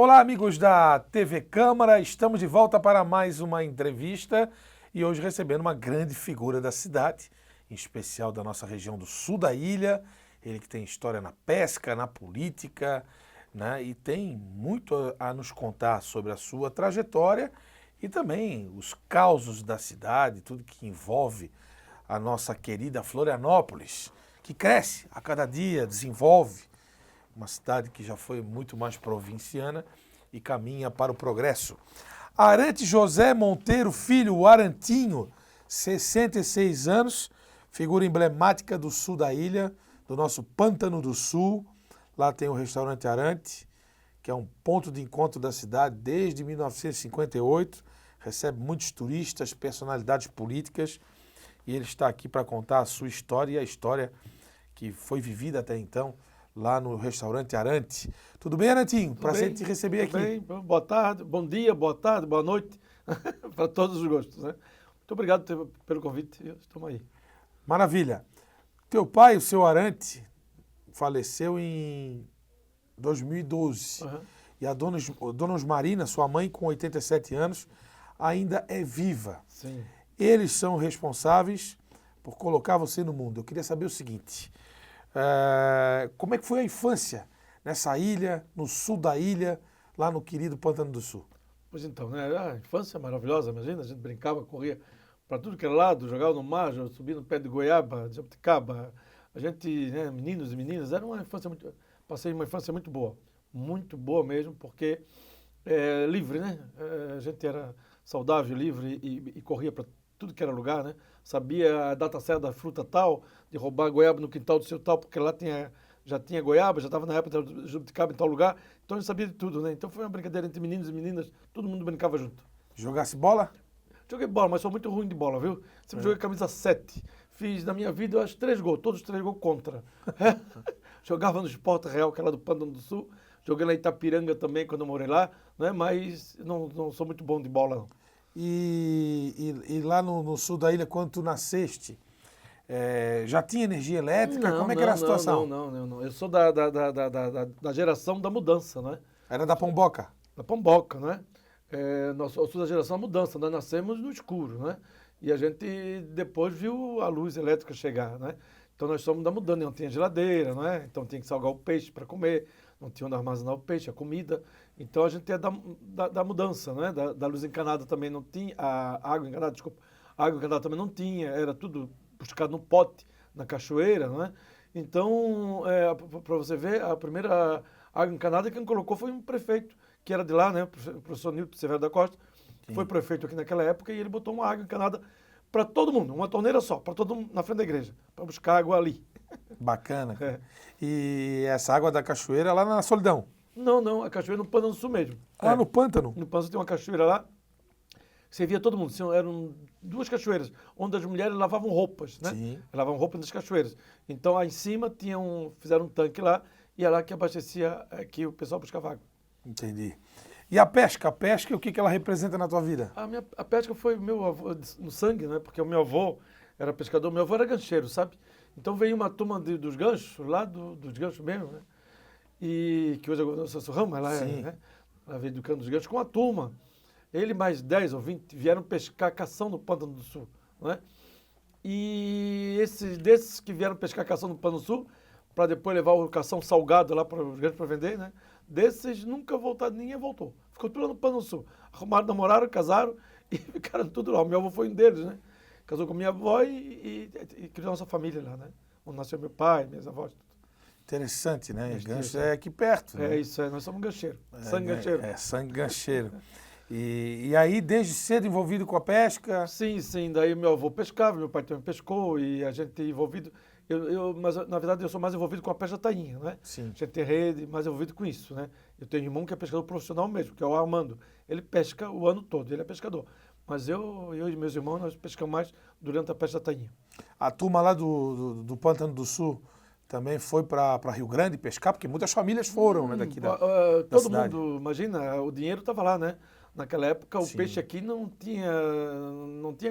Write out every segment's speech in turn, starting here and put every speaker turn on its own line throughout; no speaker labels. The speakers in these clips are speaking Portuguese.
Olá, amigos da TV Câmara, estamos de volta para mais uma entrevista e hoje recebendo uma grande figura da cidade, em especial da nossa região do sul da ilha, ele que tem história na pesca, na política, né, e tem muito a nos contar sobre a sua trajetória e também os causos da cidade, tudo que envolve a nossa querida Florianópolis, que cresce a cada dia, desenvolve, uma cidade que já foi muito mais provinciana e caminha para o progresso. Arante José Monteiro Filho, o Arantinho, 66 anos, figura emblemática do sul da ilha, do nosso Pântano do Sul. Lá tem o restaurante Arante, que é um ponto de encontro da cidade desde 1958, recebe muitos turistas, personalidades políticas, e ele está aqui para contar a sua história e a história que foi vivida até então, lá no restaurante Arante. Tudo bem, Arantinho? Prazer em te receber aqui.
Tudo bem, boa tarde, bom dia, boa tarde, boa noite, para todos os gostos, né? Muito obrigado pelo convite, estamos aí.
Maravilha. Teu pai, o seu Arante, faleceu em 2012.
Uhum.
E a dona Osmarina, sua mãe, com 87 anos, ainda é viva.
Sim.
Eles são responsáveis por colocar você no mundo. Eu queria saber o seguinte, como é que foi a infância nessa ilha, no sul da ilha, lá no querido Pântano do Sul?
Pois então, né? A infância maravilhosa, imagina, a gente brincava, corria para tudo que era lado, jogava no mar, subia no pé de goiaba, de jabuticaba. A gente, né, meninos e meninas, era uma infância muito... Passei uma infância muito boa mesmo, porque livre, né? A gente era saudável, livre e corria para tudo que era lugar, né? Sabia a data certa da fruta tal, de roubar goiaba no quintal do seu tal, porque lá já tinha goiaba, já estava na época do jabuticaba em tal lugar, então eu sabia de tudo, né? Então foi uma brincadeira entre meninos e meninas, todo mundo brincava junto.
Jogasse bola?
Joguei bola, mas sou muito ruim de bola, viu? Sempre joguei camisa 7. Fiz na minha vida, eu acho, 3 gols, todos os 3 gols contra. Jogava no Sport Real, que era do Pântano do Sul. Joguei lá em Itapiranga também, quando eu morei lá, né? Mas não sou muito bom de bola, não.
E lá no sul da ilha, quando tu nasceste, já tinha energia elétrica? Como é que era a situação?
Não. Eu sou da geração da mudança, né?
Era da Pomboca?
Da Pomboca, né? Eu sou da geração da mudança, nós nascemos no escuro, né? E a gente depois viu a luz elétrica chegar, né? Então nós somos da mudança, não tinha geladeira, né? Então tinha que salgar o peixe para comer, não tinha onde armazenar o peixe, a comida. Então a gente é da mudança, né? Da luz encanada também não tinha, a água encanada, desculpa, a água encanada também não tinha, era tudo buscado no pote, na cachoeira, né? Então, para você ver, a primeira água encanada quem colocou foi um prefeito, que era de lá, né? O professor Nilton Severo da Costa, que foi prefeito aqui naquela época, e ele botou uma água encanada para todo mundo, uma torneira só, para todo mundo na frente da igreja, para buscar água ali.
Bacana. E essa água da cachoeira lá na Solidão?
Não, a cachoeira no Pântano do Sul mesmo.
Ah, no Pântano?
No Pântano tem uma cachoeira lá, você via todo mundo, eram 2 cachoeiras, onde as mulheres lavavam roupas, né?
Sim.
Lavavam roupas nas cachoeiras. Então, aí em cima fizeram um tanque lá, e é lá que abastecia, que o pessoal buscava água.
Entendi. E a pesca? A pesca, o que ela representa na tua vida?
A pesca foi meu avô, no sangue, né? Porque o meu avô era pescador, meu avô era gancheiro, sabe? Então veio uma turma dos ganchos, lá dos ganchos mesmo, né? E que hoje é o Celso Ramos, né? Ela veio do canto dos ganchos com a turma. Ele mais 10 ou 20 vieram pescar cação no Pântano do Sul, né? E desses que vieram pescar cação no Pântano do Sul, para depois levar o cação salgado lá para os ganchos para vender, né? Desses nunca voltaram, ninguém voltou. Ficou tudo lá no Pântano do Sul. Arrumaram, namoraram, casaram e ficaram tudo lá. O meu avô foi um deles, né? Casou com minha avó e criou nossa família lá, né? Onde nasceu meu pai, minhas avós.
Interessante, né? Gancho é aqui perto, né?
É isso, nós somos gancheiro. Sangue gancheiro.
Sangue gancheiro. E aí, desde cedo envolvido com a pesca?
Sim. Daí meu avô pescava, meu pai também pescou e a gente envolvido... Mas, na verdade, eu sou mais envolvido com a pesca tainha, né?
Sim.
A gente tem rede, mais envolvido com isso, né? Eu tenho um irmão que é pescador profissional mesmo, que é o Armando. Ele pesca o ano todo, ele é pescador. Mas eu e meus irmãos, nós pescamos mais durante a pesca tainha.
A turma lá do Pântano do Sul também foi para Rio Grande pescar, porque muitas famílias foram, né, daqui da
todo
cidade.
mundo, imagina, o dinheiro estava lá, né? Naquela época o
Sim.
peixe aqui não tinha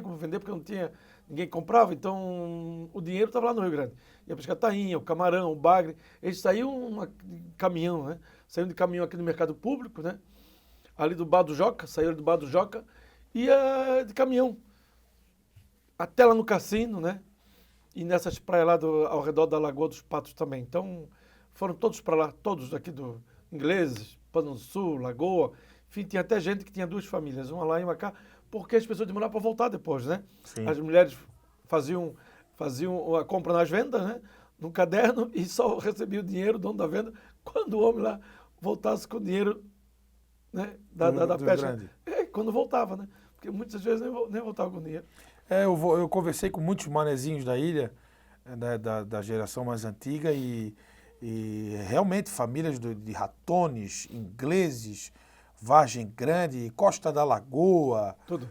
como vender porque não tinha ninguém comprava, então o dinheiro estava lá no Rio Grande. Ia pescar tainha, o camarão, o bagre. Eles saíam de caminhão, né? Saíam de caminhão aqui no mercado público, né? Ali do Bar do Joca, saíram do Bar do Joca, ia de caminhão. Até lá no cassino, né? E nessas praias lá ao redor da Lagoa dos Patos também. Então, foram todos para lá, todos aqui do Ingleses, Pano do Sul, Lagoa. Enfim, tinha até gente que tinha duas famílias, uma lá e uma cá, porque as pessoas demoravam para voltar depois, né?
Sim.
As mulheres faziam a compra nas vendas, né? No caderno, e só recebia o dinheiro, o dono da venda, quando o homem lá voltasse com o dinheiro, né? Da pesca. Quando voltava, né? Porque muitas vezes nem voltava com dinheiro.
Eu conversei com muitos manezinhos da ilha, da geração mais antiga, e realmente famílias de ratones, ingleses, Vargem Grande, Costa da Lagoa.
Tudo.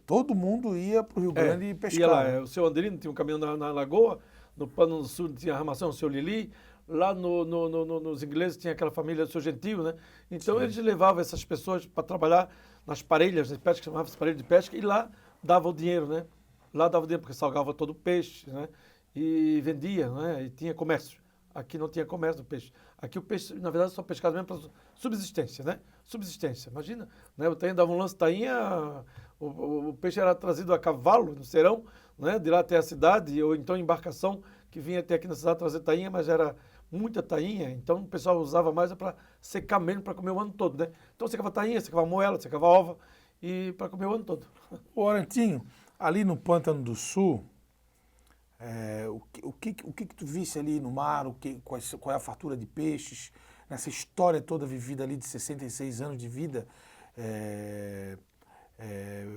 Todo mundo ia para o Rio Grande pescar.
Ia lá, o seu Andrino tinha um caminhão na Lagoa, no Pano do Sul tinha a armação, o seu Lili, lá nos ingleses tinha aquela família do seu Gentil, né? Então eles levavam essas pessoas para trabalhar nas parelhas de pesca, chamavam-se parelha de pesca, e lá dava o dinheiro, né? Lá dava o dinheiro porque salgava todo o peixe, né? E vendia, né? E tinha comércio. Aqui não tinha comércio do peixe. Aqui o peixe, na verdade, só pescado mesmo para subsistência, né? Subsistência. Imagina, né? O tainha dava um lance tainha, o peixe era trazido a cavalo no serão, né? De lá até a cidade, ou então embarcação que vinha até aqui na cidade trazer tainha, mas era muita tainha, então o pessoal usava mais para secar mesmo, para comer o ano todo, né? Então secava tainha, secava moela, secava ova, e para comer o ano todo.
Ô, Arantinho, ali no Pântano do Sul, o que tu visse ali no mar, qual é a fartura de peixes, nessa história toda vivida ali de 66 anos de vida,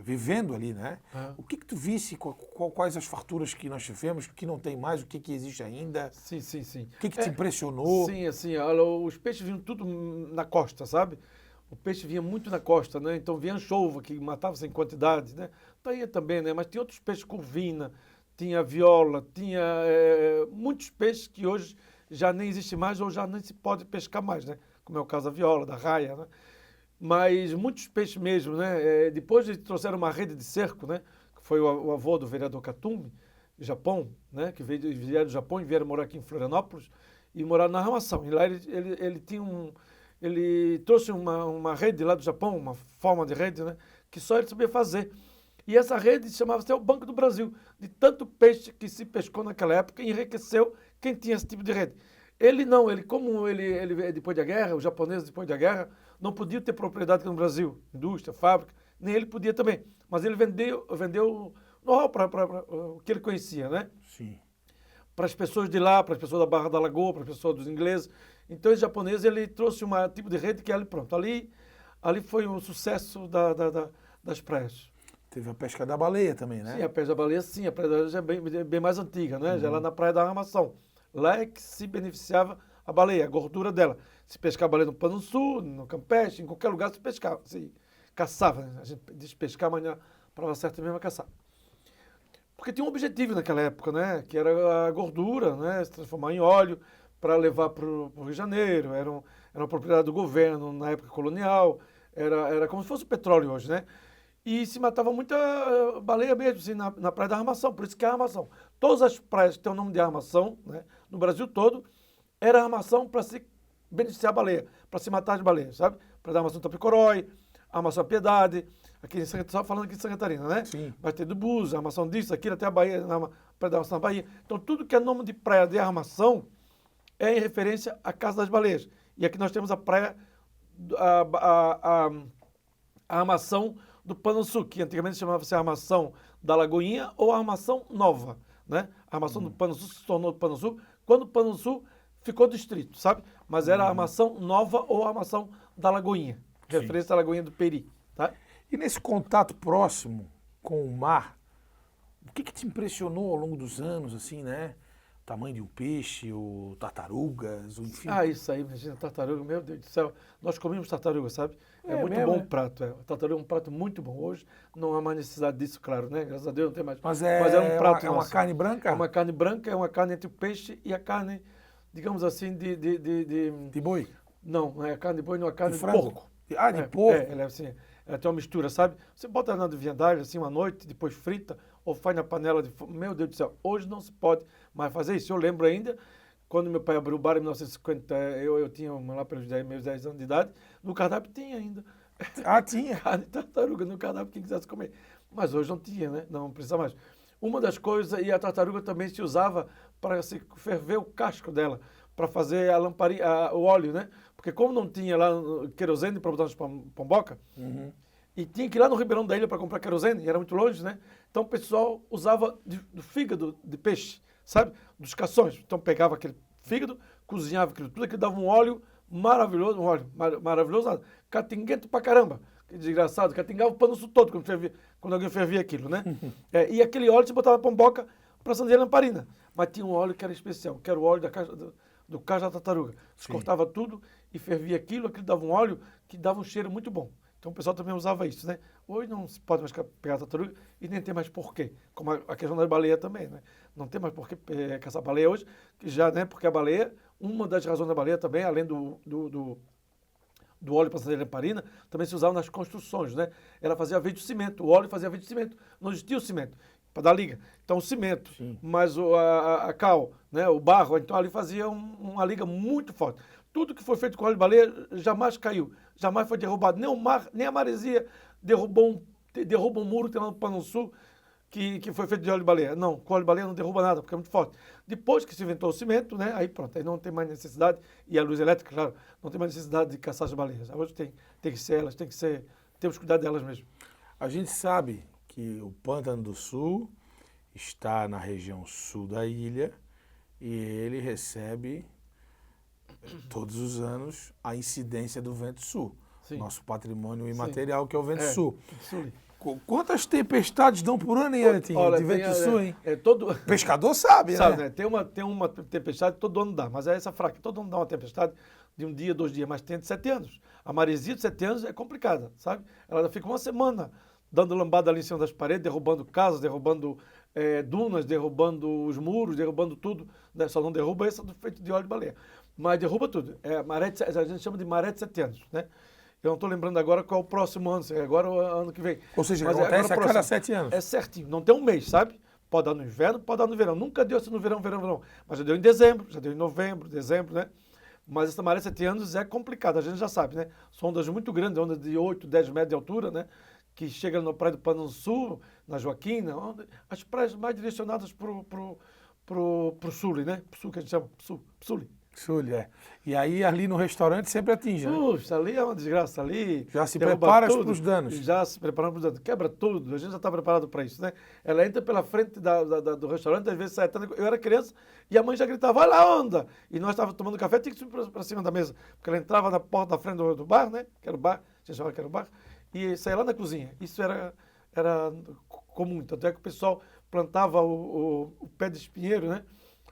vivendo ali, né? O que tu visse, quais as farturas que nós tivemos, o que não tem mais, o que existe ainda?
Sim.
O que te impressionou?
Sim, assim, olha, os peixes vinham tudo na costa, sabe? O peixe vinha muito na costa, né? Então vinha anchova, que matava sem quantidade, né? Tainha também, né? Mas tinha outros peixes, curvina, tinha viola, tinha muitos peixes que hoje já nem existe mais ou já nem se pode pescar mais, né? Como é o caso da viola, da raia, né? Mas muitos peixes mesmo, né? Depois eles trouxeram uma rede de cerco, né? Que foi o avô do vereador Katumi, Japão, né? Que vieram do Japão e vieram morar aqui em Florianópolis e moraram na armação. E lá ele tinha ele trouxe uma rede lá do Japão, uma forma de rede, né? Que só ele sabia fazer. E essa rede chamava-se o Banco do Brasil, de tanto peixe que se pescou naquela época e enriqueceu quem tinha esse tipo de rede. Ele como depois da guerra, os japoneses depois da guerra, não podiam ter propriedade aqui no Brasil, indústria, fábrica, nem ele podia também. Mas ele vendeu know-how para o que ele conhecia, né?
Sim.
Para as pessoas de lá, para as pessoas da Barra da Lagoa, para as pessoas dos ingleses. Então, esse japonês, ele trouxe um tipo de rede que ali, pronto, ali foi um sucesso das praias.
Teve a pesca da baleia também, né?
Sim, a pesca da baleia, sim. A pesca da baleia já é bem mais antiga, né? Já lá na Praia da Armação. Lá é que se beneficiava a baleia, a gordura dela. Se pescava baleia no Pano Sul, no Campeche, em qualquer lugar se pescava, se caçava. Né? A gente diz pescar, mas na prova certa mesmo é caçar. Porque tinha um objetivo naquela época, né? Que era a gordura, né? Se transformar em óleo para levar para o Rio de Janeiro. Era uma propriedade do governo na época colonial. Era como se fosse o petróleo hoje, né? E se matava muita baleia mesmo, assim, na Praia da Armação, por isso que é a Armação. Todas as praias que têm o nome de Armação, né, no Brasil todo, era Armação para se beneficiar a baleia, para se matar as baleias, sabe? Praia da Armação Tapicorói, Armação Piedade, aqui só falando aqui de Santa Catarina, né?
Sim.
Vai ter do Búzios, Armação disso, aquilo até a Bahia, Praia da Armação na Bahia. Então tudo que é nome de praia de Armação é em referência à Casa das Baleias. E aqui nós temos a praia, a Armação do Pano Sul, que antigamente chamava-se Armação da Lagoinha ou Armação Nova, né? A Armação do Pano Sul se tornou do Pano Sul quando o Pano Sul ficou distrito, sabe? Mas era a Armação Nova ou Armação da Lagoinha, referência à Lagoinha do Peri, tá?
E nesse contato próximo com o mar, o que te impressionou ao longo dos anos, assim, né? O tamanho de um peixe, ou tartarugas, ou enfim.
Isso aí, imagina, tartaruga, meu Deus do céu. Nós comíamos tartaruga, sabe? É muito
mesmo,
bom
né?
o prato. A tartaruga é um prato muito bom. Hoje não há mais necessidade disso, claro, né? Graças a Deus não tem mais.
Mas
era um prato
é uma
nosso.
carne branca?
É uma carne branca, é uma carne entre o peixe e a carne, digamos assim,
De boi?
Não, não é a carne de boi, não é a carne de
frango?
porco.
De porco?
Ela é assim, Ela tem uma mistura, sabe? Você bota na levedagem assim uma noite, depois frita, ou faz na panela de fogo. Meu Deus do céu, hoje não se pode mais fazer isso. Eu lembro ainda, quando meu pai abriu o bar em 1950, eu tinha lá pelos meus 10 anos de idade, no cardápio tinha ainda.
Ah, tinha.
Carne de tartaruga no cardápio, quem quisesse comer. Mas hoje não tinha, né? Não precisa mais. Uma das coisas, e a tartaruga também se usava para se ferver o casco dela, para fazer a lamparina, o óleo, né? Porque como não tinha lá querosene para botar nas pomboca, e tinha que ir lá no Ribeirão da Ilha para comprar querosene, e era muito longe, né? Então o pessoal usava do fígado de peixe, sabe? Dos cações. Então pegava aquele fígado, cozinhava aquilo tudo, aquilo dava um óleo maravilhoso, maravilhoso nada, catinguento pra caramba. Que desgraçado, catingava o pano todo quando alguém fervia aquilo, né? E aquele óleo você botava na pomboca para acender a lamparina. Mas tinha um óleo que era especial, que era o óleo do caju da tartaruga. Você cortava tudo e fervia aquilo dava um óleo que dava um cheiro muito bom. Então o pessoal também usava isso, né? Hoje não se pode mais pegar a tartaruga e nem tem mais porquê. Como a questão da baleia também, né? Não tem mais porquê caçar baleia hoje, que já, né? Porque a baleia, uma das razões da baleia também, além do óleo para acender a lamparina, também se usava nas construções, né? Ela fazia vez de cimento, o óleo fazia vez de cimento. Não existia o cimento para dar liga. Então o cimento, mas a cal, né? O barro, então ali fazia uma liga muito forte. Tudo que foi feito com óleo de baleia jamais caiu, jamais foi derrubado. Nem o mar, nem a maresia derruba um muro que tem lá no Pano Sul, que foi feito de óleo de baleia. Não, com óleo de baleia não derruba nada, porque é muito forte. Depois que se inventou o cimento, né, aí pronto, aí não tem mais necessidade, e a luz elétrica, claro, não tem mais necessidade de caçar as baleias. Hoje tem que ser elas, temos que cuidar delas mesmo.
A gente sabe que o Pântano do Sul está na região sul da ilha e ele recebe todos os anos a incidência do vento sul.
Sim.
Nosso patrimônio imaterial, que é o vento sul.
Sul.
Quantas tempestades dão por ano, hein, Aretinho?
Olha,
de vento sul, hein?
Todo
Pescador sabe,
né? Tem uma tempestade, todo ano dá, mas é essa fraca. Todo ano dá uma tempestade de um dia, 2 dias, mas tem de 7 anos. A maresia de 7 anos é complicada, sabe? Ela fica uma semana dando lambada ali em cima das paredes, derrubando casas, derrubando dunas, derrubando os muros, derrubando tudo. Né? Só não derruba essa feito de óleo de baleia. Mas derruba tudo. A gente chama de maré de 7 anos, né? Eu não estou lembrando agora qual é o próximo ano, agora o ano que vem.
Ou seja,
mas
acontece a cada 7 anos.
É certinho, não tem um mês, sabe? Pode dar no inverno, pode dar no verão. Nunca deu assim no verão. Mas já deu em dezembro, já deu em novembro, dezembro, né? Mas essa maré de 7 anos é complicada, a gente já sabe, né? São ondas muito grandes, ondas de 8, 10 metros de altura, né? Que chegam na praia do Pano Sul, na Joaquina, as praias mais direcionadas pro sul, né? Pro sul que a gente chama, sul.
Sul, E aí ali no restaurante sempre atinge, né?
Puxa, ali é uma desgraça, ali...
Já se prepara para os danos.
Já se preparando para os danos. Quebra tudo, a gente já está preparado para isso, né? Ela entra pela frente do restaurante, às vezes sai atrás. Eu era criança e a mãe já gritava, vai lá, onda! E nós estávamos tomando café, tinha que subir para cima da mesa. Porque ela entrava na porta da frente do bar, né? Que era o bar, a gente chamava que era o bar, e saía lá na cozinha. Isso era comum. Tanto é que o pessoal plantava o pé de espinheiro, né?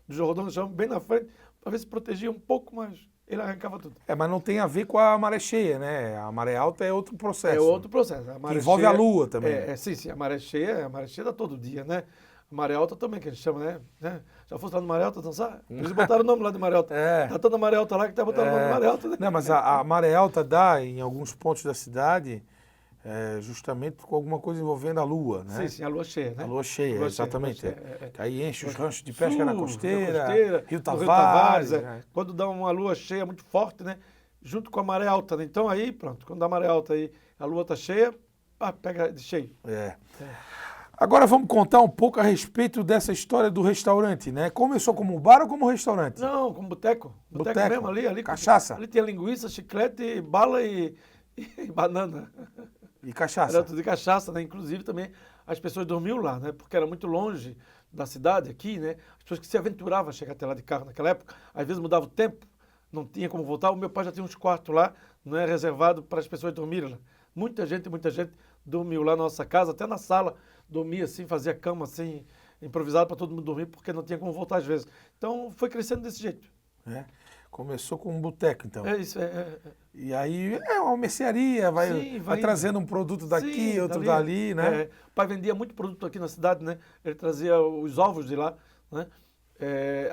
Do Jordão do Chão, bem na frente, para ver se protegia um pouco, mas ele arrancava tudo.
Mas não tem a ver com a maré cheia, né? A maré alta é outro processo.
É outro processo. A maré
envolve
cheia,
a lua também.
Sim, a maré cheia dá todo dia, né? A maré alta também, que a gente chama, né? Já fosse lá no maré alta dançar? Eles botaram o nome lá de maré alta. Tá toda a maré alta lá que tá botando o nome de maré alta, né?
Não, mas a maré alta dá em alguns pontos da cidade justamente com alguma coisa envolvendo a lua, né?
Sim, a lua cheia, né?
A lua cheia,
lua
exatamente.
Cheia,
Aí enche os ranchos de pesca na costeira, Rio
no
Tavares.
Quando dá uma lua cheia muito forte, né? Junto com a maré alta, né? Então aí, pronto, quando dá maré alta aí, a lua tá cheia, pega de cheio.
Agora vamos contar um pouco a respeito dessa história do restaurante, né? Começou como bar ou como restaurante?
Não, como boteco. Boteco mesmo, ali.
Cachaça?
Ali tinha linguiça, chiclete, bala e banana.
E cachaça?
Era tudo de cachaça, né? Inclusive também as pessoas dormiam lá, né? Porque era muito longe da cidade aqui, né? As pessoas que se aventuravam a chegar até lá de carro naquela época, às vezes mudava o tempo, não tinha como voltar. O meu pai já tinha uns quartos lá, não é reservado para as pessoas dormirem lá. Muita gente dormiu lá na nossa casa, até na sala, dormia assim, fazia cama assim, improvisado para todo mundo dormir, porque não tinha como voltar às vezes. Então foi crescendo desse jeito.
Começou com um boteco, então.
É isso,
E aí uma mercearia, vai trazendo um produto daqui, outro dali, né?
O pai vendia muito produto aqui na cidade, né? Ele trazia os ovos de lá, né?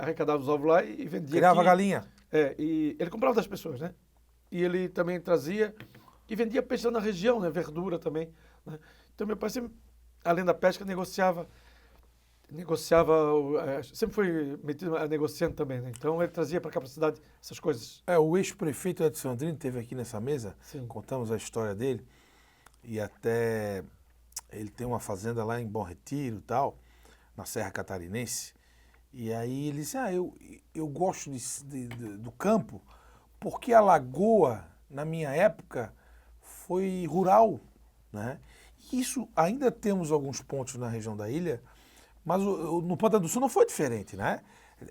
Arrecadava os ovos lá e vendia
Criava
aqui.
galinha.
E ele comprava das pessoas, né? E ele também trazia e vendia peixe lá na região, né? Verdura também, né? Então meu pai sempre, além da pesca, sempre foi metido a negociante também, né? Então ele trazia para cá para a cidade essas coisas.
O ex-prefeito Edson Andrino esteve aqui nessa mesa,
Sim.
contamos a história dele, e até ele tem uma fazenda lá em Bom Retiro e tal, na Serra Catarinense, e aí ele disse, eu gosto do campo, porque a lagoa, na minha época, foi rural, né? E isso, ainda temos alguns pontos na região da ilha, mas no Pantano do Sul não foi diferente, né?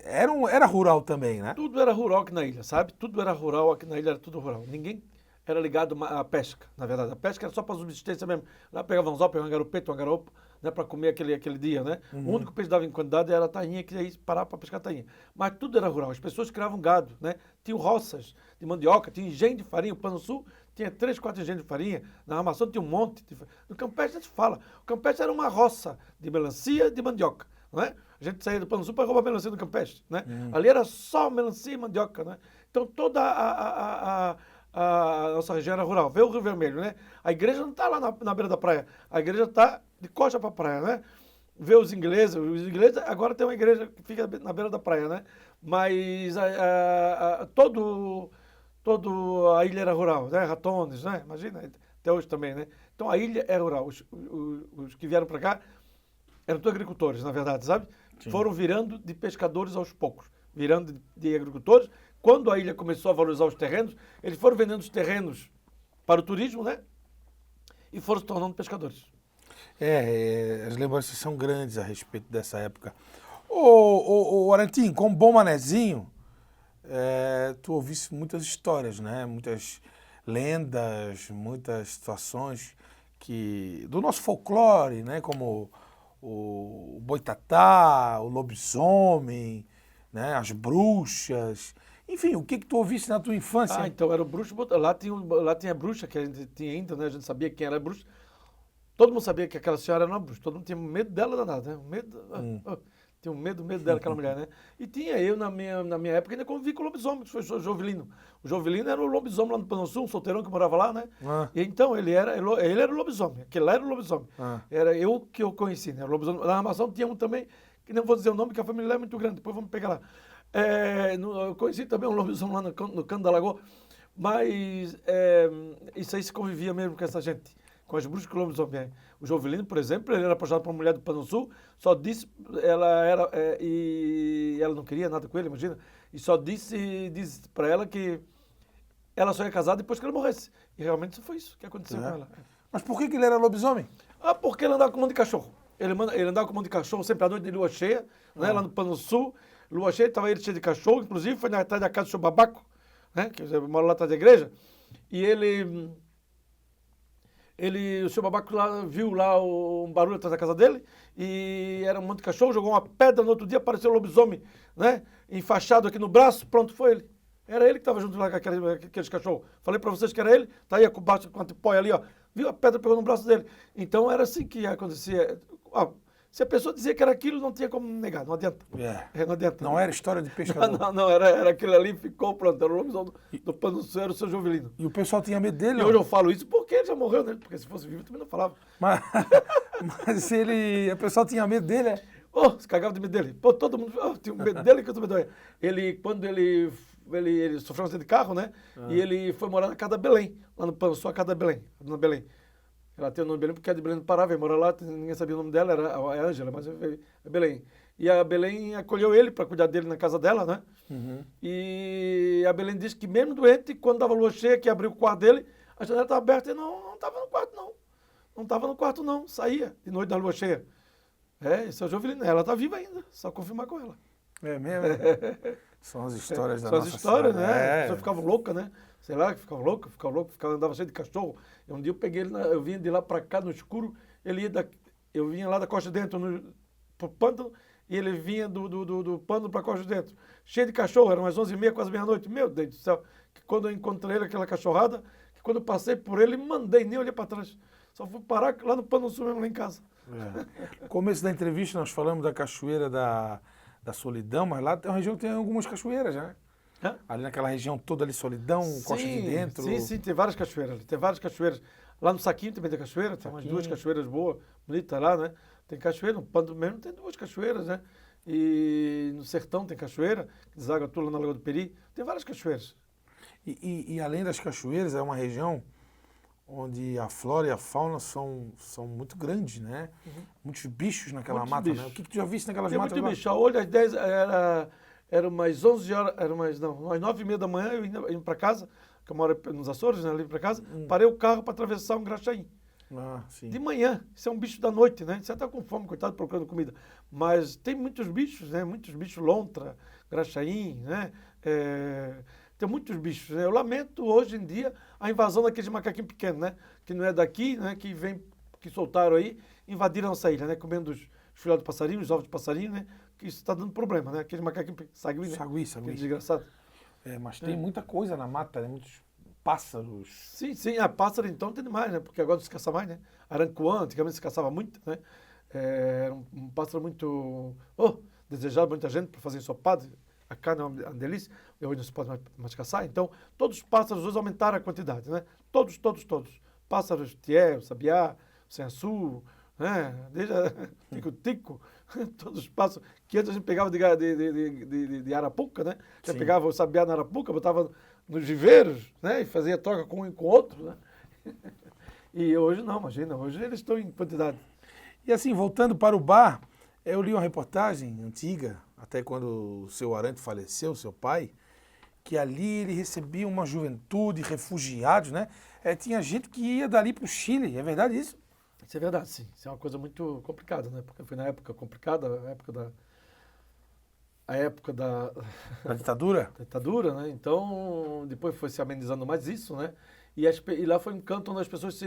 Era rural também, né?
Tudo era rural aqui na ilha, sabe? Tudo era rural aqui na ilha, era tudo rural. Ninguém era ligado à pesca, na verdade. A pesca era só para subsistência mesmo. Lá pegava um anzol, pegava um garopeto, uma garopa, né, para comer aquele dia, né? O único peixe que dava em quantidade era a tainha, que aí parava para pescar a tainha. Mas tudo era rural. As pessoas criavam gado, né? Tinham roças de mandioca, tinha engenho de farinha. O Pano Sul tinha 3, 4 engenhos de farinha. Na Armação tinha um monte. No Campeche a gente fala. O Campeche era uma roça de melancia e de mandioca, não é? A gente saía do Pano Sul para roubar melancia do Campeche, né? Ali era só melancia e mandioca, né? Então toda a nossa região era rural. Vê o Rio Vermelho, né? A igreja não está lá na beira da praia. A igreja está de costa para a praia, né? Vê os ingleses agora tem uma igreja que fica na beira da praia, né? Mas todo a ilha era rural, né? Ratones, né? Imagina, até hoje também, né? Então a ilha é rural. Os que vieram para cá eram todos agricultores, na verdade, sabe?
Sim.
Foram virando de pescadores aos poucos, virando de agricultores. Quando a ilha começou a valorizar os terrenos, eles foram vendendo os terrenos para o turismo, né? E foram se tornando pescadores.
As lembranças são grandes a respeito dessa época. Ô Arantim, como bom manezinho, tu ouviste muitas histórias, né? Muitas lendas, muitas situações do nosso folclore, né? Como o boitatá, o lobisomem, né? As bruxas. Enfim, o que tu ouviste na tua infância?
Então era o bruxo. Lá tinha a bruxa, que a gente tinha ainda, né? A gente sabia quem era a bruxa. Todo mundo sabia que aquela senhora era uma bruxa. Todo mundo tinha medo dela danado, né? Tinha medo dela, aquela mulher, né? E tinha eu, na minha época, ainda convivi com o lobisomem, que foi o Jovelino. O Jovelino era o lobisomem lá no Pano Sul, um solteirão que morava lá, né? E então, ele era o lobisomem. Aquele lá era o lobisomem. Era eu que eu conheci, né? O lobisomem. Na Armação tinha um também, que não vou dizer o nome, porque a família lá é muito grande, depois vamos pegar lá. Eu conheci também um lobisomem lá no canto da lagoa, mas isso aí se convivia mesmo com essa gente, com as bruxas que o lobisomem. O Jovelino, por exemplo, ele era apaixonado por uma mulher do Pano Sul, só disse, e ela não queria nada com ele, imagina, e só disse para ela que ela só ia casar depois que ele morresse. E realmente isso foi isso que aconteceu com ela.
Mas por que ele era lobisomem?
Porque ele andava com um monte de cachorro. Ele andava com um monte de cachorro sempre à noite de lua cheia, né, lá no Pano Sul. Lua cheia, estava ele cheio de cachorro, inclusive foi atrás da casa do seu babaco, né, que mora lá atrás da igreja, e o seu babaco lá, viu lá um barulho atrás da casa dele, e era um monte de cachorro, jogou uma pedra, no outro dia apareceu o lobisomem, né, enfaixado aqui no braço, pronto, foi ele. Era ele que estava junto lá com aqueles cachorros. Falei para vocês que era ele, tá aí com a tipóia ali, ó, viu, a pedra pegou no braço dele. Então era assim que acontecia. Se a pessoa dizia que era aquilo, não tinha como negar, não adianta. Não adianta.
Não era história de pescador.
Não, era aquele ali, ficou pronto, era o lobisomem do Pano Sul, era o seu Jovelino.
E o pessoal tinha medo dele?
E hoje eu falo isso porque ele já morreu, né? Porque se fosse vivo, eu também não falava.
Mas a pessoa tinha medo dele,
se cagava de medo dele. Todo mundo tinha medo dele que eu também doia. Quando ele sofreu um acidente de carro, né? E ele foi morar na casa da Belém, lá no Pano Sul, a casa da Belém, na Belém. Ela tem o nome de Belém porque a de Belém não parava, ele mora lá, ninguém sabia o nome dela, era a Ângela, mas é Belém. E a Belém acolheu ele para cuidar dele na casa dela, né? E a Belém disse que mesmo doente, quando dava lua cheia, que abriu o quarto dele, a janela estava aberta e não estava no quarto, não. Não estava no quarto, não. Saía de noite da lua cheia. Esse é o Jovelino. Ela está viva ainda, só confirmar com ela.
É mesmo? São as histórias da
nossa cidade. São as histórias,
cidade.
né? As pessoas ficavam loucas, né? Sei lá, ficava louco, andava cheio de cachorro. E um dia eu peguei ele, eu vinha de lá para cá no escuro, eu vinha lá da costa dentro pro pântano, e ele vinha do pântano para a costa dentro. Cheio de cachorro, eram umas 11h30, quase meia-noite. Meu Deus do céu, que quando eu encontrei ele, aquela cachorrada, que quando eu passei por ele, mandei, nem olhei para trás. Só fui parar lá no Pano Sul mesmo, lá em casa.
No começo da entrevista nós falamos da Cachoeira da Solidão, mas lá tem uma região que tem algumas cachoeiras, né?
Hã?
Ali naquela região toda ali, Solidão, Costa de Dentro.
Sim, tem várias cachoeiras ali. Tem várias cachoeiras. Lá no Saquinho também tem cachoeira, tem umas
Saquinho.
2 cachoeiras boas, bonitas lá, né? Tem cachoeira, no Pando mesmo tem 2 cachoeiras, né? E no Sertão tem cachoeira, que deságua tudo lá na Lagoa do Peri. Tem várias cachoeiras.
E além das cachoeiras, é uma região onde a flora e a fauna são muito grandes, né? Muitos bichos naquela
Muitos
mata, né?
bichos.
O que tu já viste naquelas
Tem
matas
muito
lá?
bicho. Hoje às 10 era umas 11 horas, umas 9h30 da manhã, eu indo para casa, que eu moro nos Açores, né? Ali para casa, parei o carro para atravessar um graxaim.
Ah, sim.
De manhã, isso é um bicho da noite, né? Você está com fome, coitado, procurando comida. Mas tem muitos bichos, né? Muitos bichos, lontra, graxaim, né? Tem muitos bichos, né? Eu lamento hoje em dia a invasão daqueles macaquinhos pequenos, né? Que não é daqui, né? Que soltaram aí, invadiram a nossa ilha, né? Comendo os filhotes de passarinho, os ovos de passarinho, né? Que isso está dando problema, né? Aqueles macaquinhos sagui, né?
Sagui.
Aquele desgraçado.
Mas tem muita coisa na mata, né? Muitos pássaros.
Sim, a pássaro então tem demais, né? Porque agora não se caça mais, né? Arancuã, antigamente se caçava muito, né? Era um pássaro muito desejado por muita gente para fazer ensopado. A carne é uma delícia, e hoje não se pode mais caçar. Então, todos os pássaros hoje aumentaram a quantidade, né? Todos. Pássaros, tié, sabiá, sanhaçu, né? Desde tico-tico, todos os pássaros que antes a gente pegava de arapuca, né? Você
Sim.
pegava o sabiá na arapuca, botava nos viveiros, né? E fazia troca com um e com o outro, né? E hoje não, imagina, hoje eles estão em quantidade.
E assim, voltando para o bar, eu li uma reportagem antiga, até quando o seu Arantes faleceu, seu pai, que ali ele recebia uma juventude, refugiados, né? Tinha gente que ia dali para o Chile, é verdade isso?
Isso é verdade, sim. Isso é uma coisa muito complicada, né? Porque foi na época complicada, a época da
Da ditadura?
ditadura, né? Então, depois foi se amenizando mais isso, né? E lá foi um canto onde as pessoas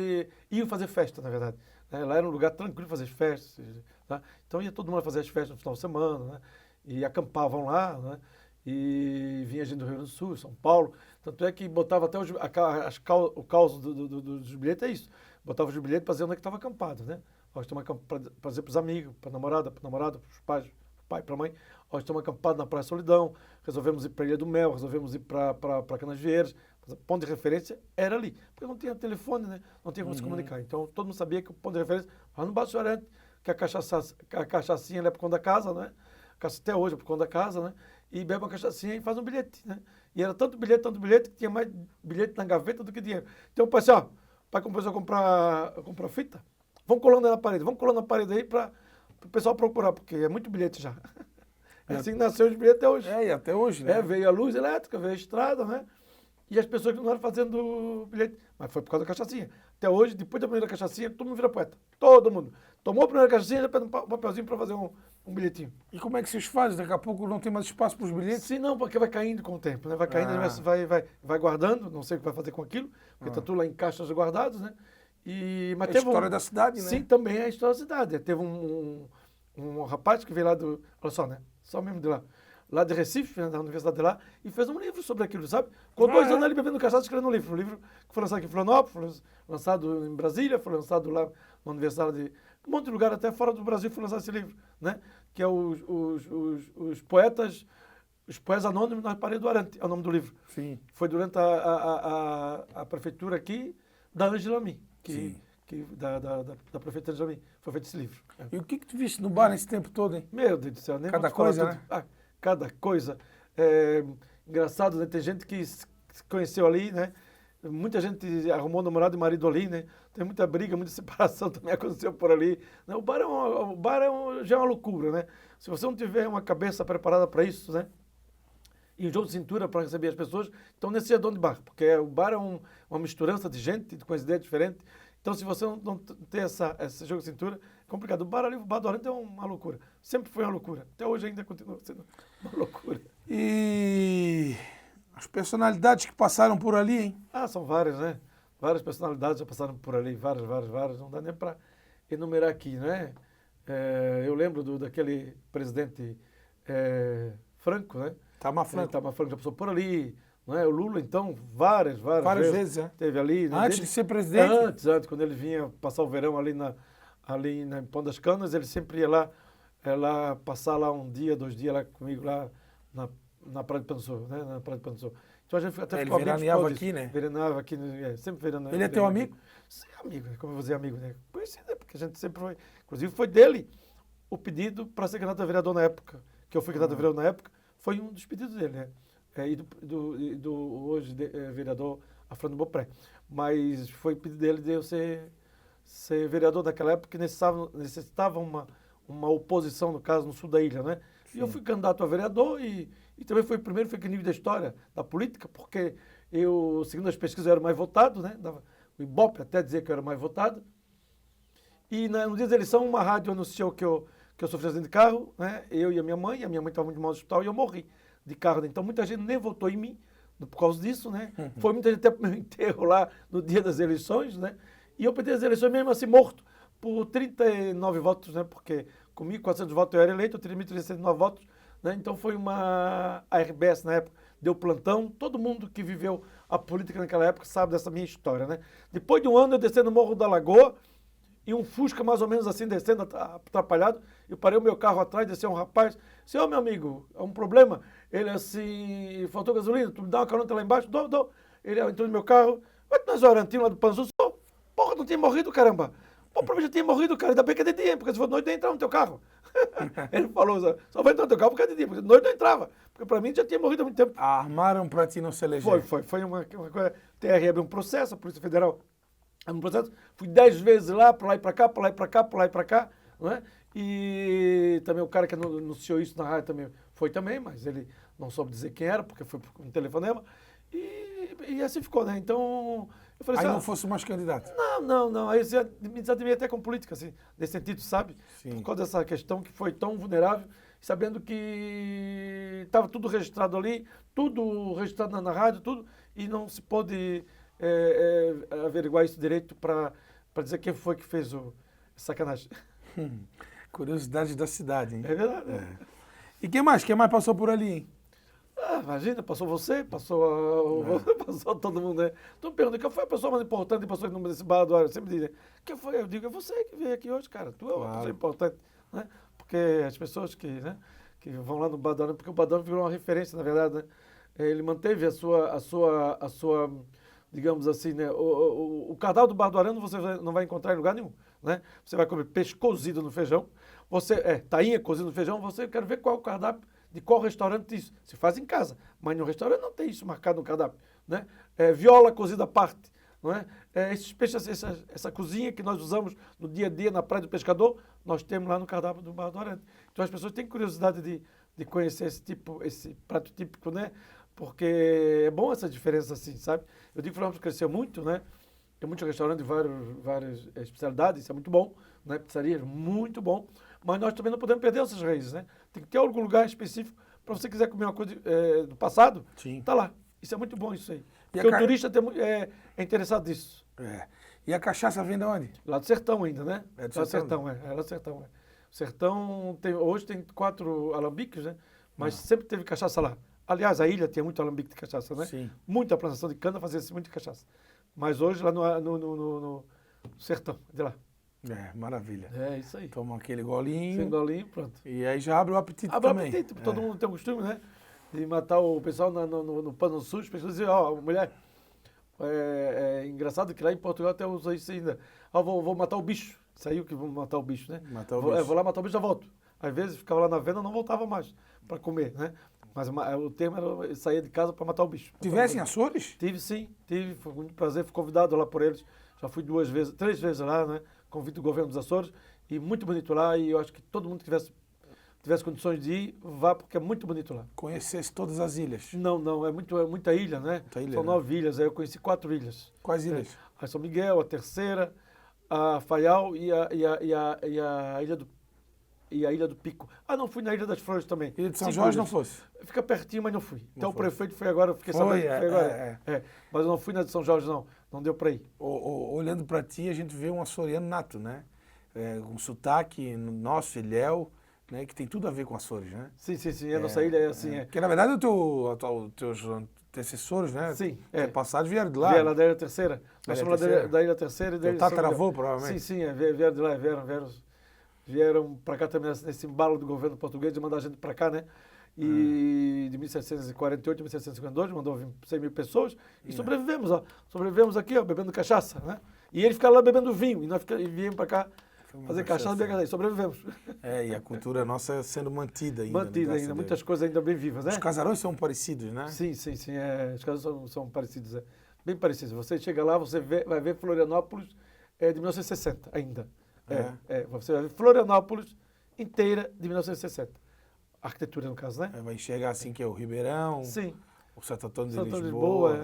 iam fazer festa, na verdade, né? Lá era um lugar tranquilo fazer festas, tá? Então ia todo mundo fazer as festas no final de semana, né? E acampavam lá, né? E vinha gente do Rio Grande do Sul, São Paulo. Tanto é que botava até o caos dos bilhetes, é isso. Botava os bilhetes para dizer onde é que estava acampado, né? Nós estamos para dizer para os amigos, para a namorada, para os pais, pro pai, para a mãe. Nós estamos acampados na Praia Solidão, resolvemos ir para a Ilha do Mel, resolvemos ir para Canasvieiras. O ponto de referência era ali. Porque não tinha telefone, né? Não tinha como se comunicar. Então todo mundo sabia que o ponto de referência lá no Baixo Arante, que a cachaçinha é por conta da casa, né? Até hoje é por conta da casa, né? E bebe uma cachaçinha e faz um bilhete, né? E era tanto bilhete, que tinha mais bilhete na gaveta do que dinheiro. Então o pai disse, o pai começou a comprar fita. Vamos colando na parede aí para o pessoal procurar, porque é muito bilhete já. É assim que nasceu os bilhetes até hoje.
E até hoje, né?
Veio a luz elétrica, veio a estrada, né? E as pessoas continuaram fazendo bilhete. Mas foi por causa da cachaçinha. Até hoje, depois da primeira cachaçinha, todo mundo vira poeta. Todo mundo. Tomou a primeira cachaçinha, já pede um papelzinho para fazer um bilhetinho.
E como é que vocês fazem? Daqui a pouco não tem mais espaço para os bilhetes?
Sim, não, porque vai caindo com o tempo, né? Vai caindo, vai guardando, não sei o que vai fazer com aquilo, porque está tudo lá em caixas guardados, né? Mas
É a
teve
história da cidade, né?
Sim, também é a história da cidade. Teve um rapaz que veio lá olha só, né? Só mesmo de lá de Recife, né, da Universidade de lá, e fez um livro sobre aquilo, sabe? Com 2 anos ele bebendo cachaça escrevendo um livro. Um livro que foi lançado aqui em Florianópolis, foi lançado em Brasília, foi lançado lá na Universidade de... Um monte de lugar, até fora do Brasil, foi lançado esse livro, né? Que é os poetas anônimos na parede do Arante, é o nome do livro.
Sim.
Foi durante a prefeitura aqui da Ângela Min, da prefeita Ângela Min, foi feito esse livro.
E o que tu viste no bar nesse tempo todo, hein?
Meu Deus do céu, nem
Cada
vou te falar
coisa,
tudo.
né?
Cada coisa. Engraçado, né? Tem gente que se conheceu ali, né? Muita gente arrumou namorado e marido ali, né? Tem muita briga, muita separação também aconteceu por ali. Né? O bar já é uma loucura, né? Se você não tiver uma cabeça preparada para isso, né? E um jogo de cintura para receber as pessoas, então nesse é dono de bar, porque o bar é uma misturança de gente com as ideias diferentes. Então, se você não tem esse jogo de cintura, é complicado. O bar do Arante é uma loucura. Sempre foi uma loucura. Até hoje ainda continua sendo uma loucura.
E as personalidades que passaram por ali, hein?
São várias, né? Várias personalidades já passaram por ali, várias. Não dá nem para enumerar aqui, né? Eu lembro daquele presidente Franco, né?
Itamar Franco.
Itamar Franco já passou por ali. Não é? O Lula, então, várias
vezes, é.
Teve ali. Né?
Antes de ser presidente?
Antes, quando ele vinha passar o verão ali em Pão das Canas, ele sempre ia lá passar lá um dia, 2 dias lá comigo lá na Praia de Pançô, né? Na Praia de Pançô. Então a gente até
Ele
ficou amigo
veraneava
por causa
aqui,
disso.
né?
Veraneava aqui, sempre veraneava.
Ele é teu amigo?
Sim, amigo, né? Como eu vou dizer amigo, né? Conhecido, né? Porque a gente sempre foi. Inclusive foi dele o pedido para ser candidato a vereador na época, que eu fui candidato a vereador na época, foi um dos pedidos dele, né? E do hoje vereador Afrânio Bopré. Mas foi pedido dele de eu ser vereador naquela época, que necessitava uma oposição, no caso, no sul da ilha, né?
Sim.
E eu fui candidato a vereador e também foi o primeiro, foi que nível da história da política, porque eu, segundo as pesquisas, eu era o mais votado, né? O Ibope até dizia que eu era o mais votado. E no dia da eleição, uma rádio anunciou que eu sofri acidente de carro, né? Eu e a minha mãe estava muito mal no hospital e eu morri de carro. Então muita gente nem votou em mim por causa disso, né? Foi muita gente até para o meu enterro lá no dia das eleições, né? E eu perdi as eleições mesmo assim morto por 39 votos, né? Porque com 1.400 votos eu era eleito, eu teria 1.309 votos, né? Então foi a RBS na época, deu plantão. Todo mundo que viveu a política naquela época sabe dessa minha história, né? Depois de um ano eu descendo no Morro da Lagoa, e um Fusca mais ou menos assim, descendo, atrapalhado. Eu parei o meu carro atrás, desceu um rapaz. Disse, ô meu amigo, é um problema? Ele assim, faltou gasolina, tu me dá uma carona lá embaixo? Dou. Ele entrou no meu carro, vai tu nas Orantinho lá do Panzu, porra, não tinha morrido, caramba. Pô, pra mim já tinha morrido, cara, ainda bem que é de dia, porque se for de noite eu ia entrar no teu carro. Ele falou, só vai entrar no teu carro porque é de dia, porque de noite eu entrava. Porque pra mim já tinha morrido há muito tempo.
Armaram pra ti não se eleger.
Foi uma coisa. TR abriu um processo, a Polícia Federal abriu um processo. Fui 10 vezes lá, pra lá e pra cá, pra lá e pra cá, pra lá e pra cá, não é? E também o cara que anunciou isso na rádio também foi também, mas ele não soube dizer quem era, porque foi por um telefonema. E assim ficou, né? Então, eu falei
Aí
assim,
não fosse mais candidato.
Não. Aí eu me desanimei até com política, assim, nesse sentido, sabe?
Sim.
Por causa dessa questão que foi tão vulnerável, sabendo que estava tudo registrado ali, tudo registrado na rádio, tudo, e não se pôde averiguar isso direito para dizer quem foi que fez sacanagem.
Curiosidades da cidade, hein?
É verdade.
E quem mais? Quem mais passou por ali, hein?
Imagina, passou você, passou todo mundo, né? Tu me pergunta, quem foi a pessoa mais importante que passou no número desse bar do ar? Sempre diz, quem foi? Eu digo, é você que veio aqui hoje, cara. Tu é uma pessoa importante, né? Porque as pessoas que vão lá no bar do ar, porque o bar do ar virou uma referência, na verdade, né? Ele manteve a sua, digamos assim, né? O cardápio do Bar do Arano você não vai encontrar em lugar nenhum, né? Você vai comer peixe cozido no feijão, tainha cozida no feijão, você quer ver qual é o cardápio de qual restaurante isso. Se faz em casa, mas no restaurante não tem isso marcado no cardápio, né? Viola cozida à parte, não é? Esses peixes, essa cozinha que nós usamos no dia a dia na Praia do Pescador, nós temos lá no cardápio do Bar do Arano. Então as pessoas têm curiosidade de conhecer esse prato típico, né? Porque é bom essa diferença assim, sabe? Eu digo que Florianópolis cresceu muito, né? Tem muitos restaurantes de várias especialidades, isso é muito bom, né? Pizzarias, muito bom. Mas nós também não podemos perder essas raízes, né? Tem que ter algum lugar específico para você quiser comer uma coisa do passado,
Sim.
tá lá. Isso é muito bom, isso aí. Porque o turista é interessado nisso.
E a cachaça vem de onde?
Lá do sertão ainda, né?
É do
lá do
sertão?
sertão, lá do sertão, O sertão, hoje tem 4 alambiques, né? Mas sempre teve cachaça lá. Aliás, a ilha tinha muito alambique de cachaça, né?
Sim.
Muita plantação de cana fazia-se muita cachaça. Mas hoje lá no sertão, de lá.
Maravilha.
É isso aí.
Toma aquele golinho.
Sem golinho, pronto.
E aí já abre o apetite
Abre o
também.
apetite, todo mundo tem o costume, né? De matar o pessoal no pano sujo. As pessoas dizem, mulher, engraçado que lá em Portugal até usa isso ainda. Vou matar o bicho. Saiu que vou matar o bicho, né? Vou lá matar o bicho, já volto. Às vezes ficava lá na venda, não voltava mais para comer, né? Mas o termo era sair de casa para matar o bicho.
Tivesse em Açores?
Tive sim, foi muito prazer, fui convidado lá por eles. Já fui 3 vezes lá, né? Convite do governo dos Açores e muito bonito lá. E eu acho que todo mundo que tivesse condições de ir, vá, porque é muito bonito lá.
Conhecesse todas as ilhas?
Não, é muita ilha, né? São 9 ilhas, aí eu conheci 4 ilhas.
Quais ilhas?
A São Miguel, a Terceira, a Faial e a Ilha do Pico. Não fui na Ilha das Flores também.
Ilha de São Jorge não fosse?
Fica pertinho, mas não fui. Então o
foi.
prefeito foi agora, eu fiquei sabendo que foi agora. Mas eu não fui na de São Jorge, não deu para ir.
Olhando para ti, a gente vê um açoriano nato, né? Um sotaque nosso, Ilhéu, né? Que tem tudo a ver com Açores, né?
Sim, a nossa ilha é assim.
Porque na verdade os teus antecessores, né?
Sim.
Passados vieram de lá.
Vieram lá da Ilha Terceira. Nós somos lá da Ilha Terceira.
O tataravô, provavelmente.
Sim, vieram de lá, vieram para cá também nesse embalo do governo português de mandar a gente para cá, né? E de 1748 a 1752 mandou vir 100 mil pessoas e sobrevivemos, ó. Sobrevivemos aqui, ó, bebendo cachaça, né? E ele ficava lá bebendo vinho e nós viemos para cá fazer cachaça e beber cachaça. E sobrevivemos.
E a cultura nossa sendo mantida ainda.
Mantida ainda, muitas coisas ainda bem vivas, né?
Os casarões são parecidos, né?
Sim. Os casarões são parecidos, bem parecidos. Você chega lá, você vai ver Florianópolis de 1960 ainda. Você vai ver Florianópolis inteira de 1960. Arquitetura, no caso, né?
Vai enxergar assim que é o Ribeirão,
sim.
o Santo Antônio
Santo
de Lisboa.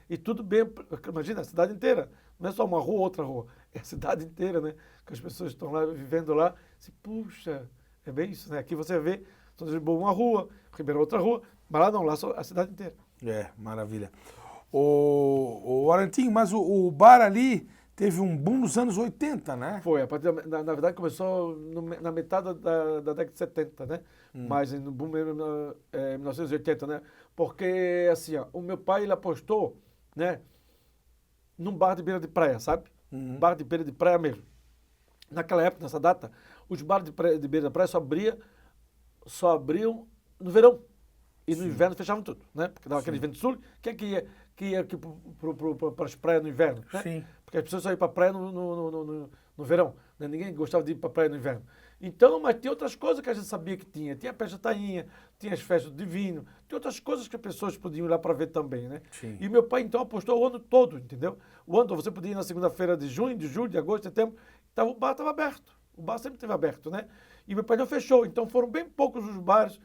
E tudo bem, imagina, a cidade inteira. Não é só uma rua, outra rua. É a cidade inteira, né? Que as pessoas estão lá, vivendo lá. Puxa, é bem isso, né? Aqui você vê Santo Antônio de Lisboa uma rua, Ribeirão outra rua, mas lá não, lá só a cidade inteira.
Maravilha. O Arantinho, mas o bar ali teve um boom nos anos 80, né?
Foi, na verdade começou na metade da década de 70, né? Mas no boom mesmo em 1980, né? Porque, assim, ó, o meu pai, ele apostou, né? Num bar de beira de praia, sabe? Bar de beira de praia mesmo. Naquela época, nessa data, os bares de beira de praia só abriam no verão. E no inverno fechavam tudo, né? Porque dava aquele vento sul. Quem é que ia aqui para as praias no inverno? Né?
Sim.
Porque as pessoas só iam para a praia no verão. Né? Ninguém gostava de ir para a praia no inverno. Então, mas tinha outras coisas que a gente sabia que tinha. Tinha a festa tainha, tinha as festas do divino, tinha outras coisas que as pessoas podiam ir lá para ver também, né?
Sim.
E meu pai, então, apostou o ano todo, entendeu? O ano todo, você podia ir na segunda-feira de junho, de julho, de agosto, de setembro, o bar estava aberto. O bar sempre esteve aberto, né? E meu pai não fechou. Então, foram bem poucos os bares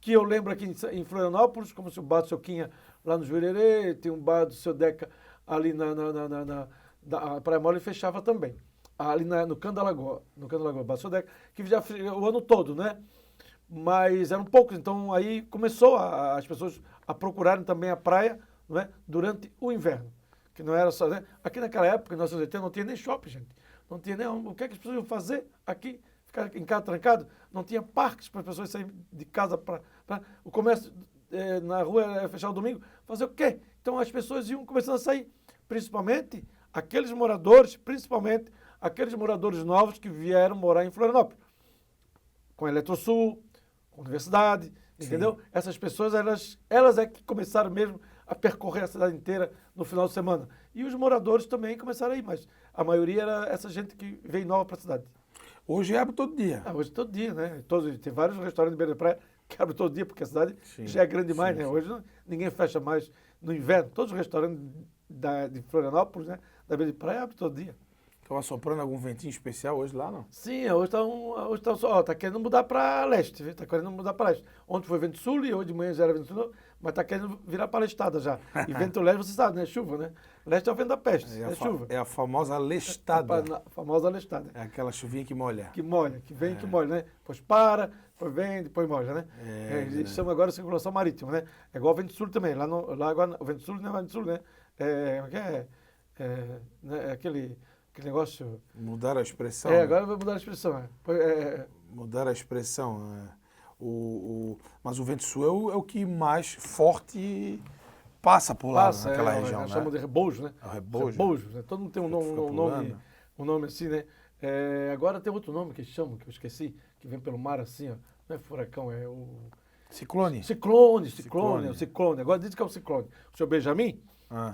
que eu lembro aqui em Florianópolis, como o bar do Seu Quinha lá no Jurerê, tem um bar do Seu Deca ali na Praia Mole, fechava também. Ali no Canto da Lagoa, bar do Seu Deca, que já o ano todo, né? Mas eram poucos, então aí começou as pessoas a procurarem também a praia, não é? Durante o inverno. Que não era só, né? Aqui naquela época, em 1980, não tinha nem shopping, gente. Não tinha nem o que é que as pessoas iam fazer aqui? Ficar em casa trancado, não tinha parques para as pessoas saírem de casa para o comércio na rua era fechar o domingo. Fazer o quê? Então as pessoas iam começando a sair, principalmente aqueles moradores novos que vieram morar em Florianópolis, com a Eletrosul, com a universidade, entendeu? Essas pessoas, elas é que começaram mesmo a percorrer a cidade inteira no final de semana. E os moradores também começaram a ir, mas a maioria era essa gente que veio nova para a cidade.
Hoje abre todo dia.
Hoje todo dia, né? Tem vários restaurantes de beira de praia que abrem todo dia, porque a cidade já é grande demais, né? Hoje ninguém fecha mais no inverno. Todos os restaurantes de Florianópolis, né? Da beira de praia abrem todo dia.
Estava soprando algum ventinho especial hoje lá, não?
Sim, hoje tá querendo mudar para leste, viu? Tá querendo mudar para leste. Ontem foi vento sul e hoje de manhã já era vento sul, mas tá querendo virar para lestada já. E vento leste, você sabe, né? Chuva, né? Leste é o vento da peste, é chuva.
É a famosa lestada.
A famosa lestada.
É aquela chuvinha que molha.
Que molha, que vem que molha, né? Depois para, depois vem, depois molha, né? A gente chama agora de circulação marítima, né? É igual o vento sul também. Lá agora o vento sul não é vento sul, né? Aquele negócio...
Mudar a expressão.
Agora vai mudar a expressão.
Mudar a expressão. Mas o vento sul é o que mais forte passa por lá, naquela região, né?
Chamam de rebojo, né?
É o rebojo.
Rebojo, né? Todo mundo tem um nome assim, né? Agora tem outro nome que chamam, que eu esqueci, que vem pelo mar assim, ó. Não é furacão, é o...
Ciclone.
Ciclone. Agora diz que é o ciclone. O senhor Benjamin,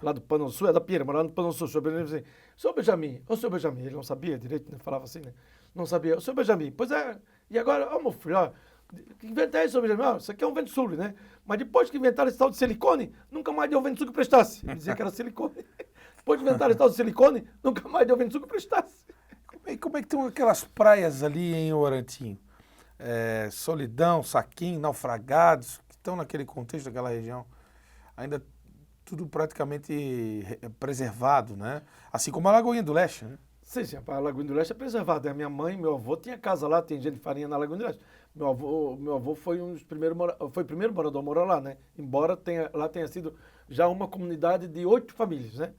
lá do Pano Sul, é da Pira, morava no Pano Sul. O senhor Benjamin disse assim, senhor Benjamin, ele não sabia direito, né? Falava assim, né? Não sabia. O senhor Benjamin, pois é, e agora, meu filho, ó, inventei isso, senhor Benjamin, isso aqui é um vento sul, né? Mas depois que inventaram esse tal de silicone, nunca mais deu vento sul que prestasse. Ele dizia que era silicone. Depois que inventaram esse tal de silicone, nunca mais deu vento sul que prestasse.
Como é que estão aquelas praias ali em Orantinho? Solidão, Saquinho, Naufragados, que estão naquele contexto daquela região, ainda tudo praticamente preservado, né? Assim como a Lagoinha do Leste, né?
Sim, a Lagoinha do Leste é preservada. A minha mãe, meu avô tinha casa lá, tem gente de farinha na Lagoinha do Leste. Meu avô foi o primeiro morador a morar lá, né? Embora lá tenha sido já uma comunidade de 8 famílias, né?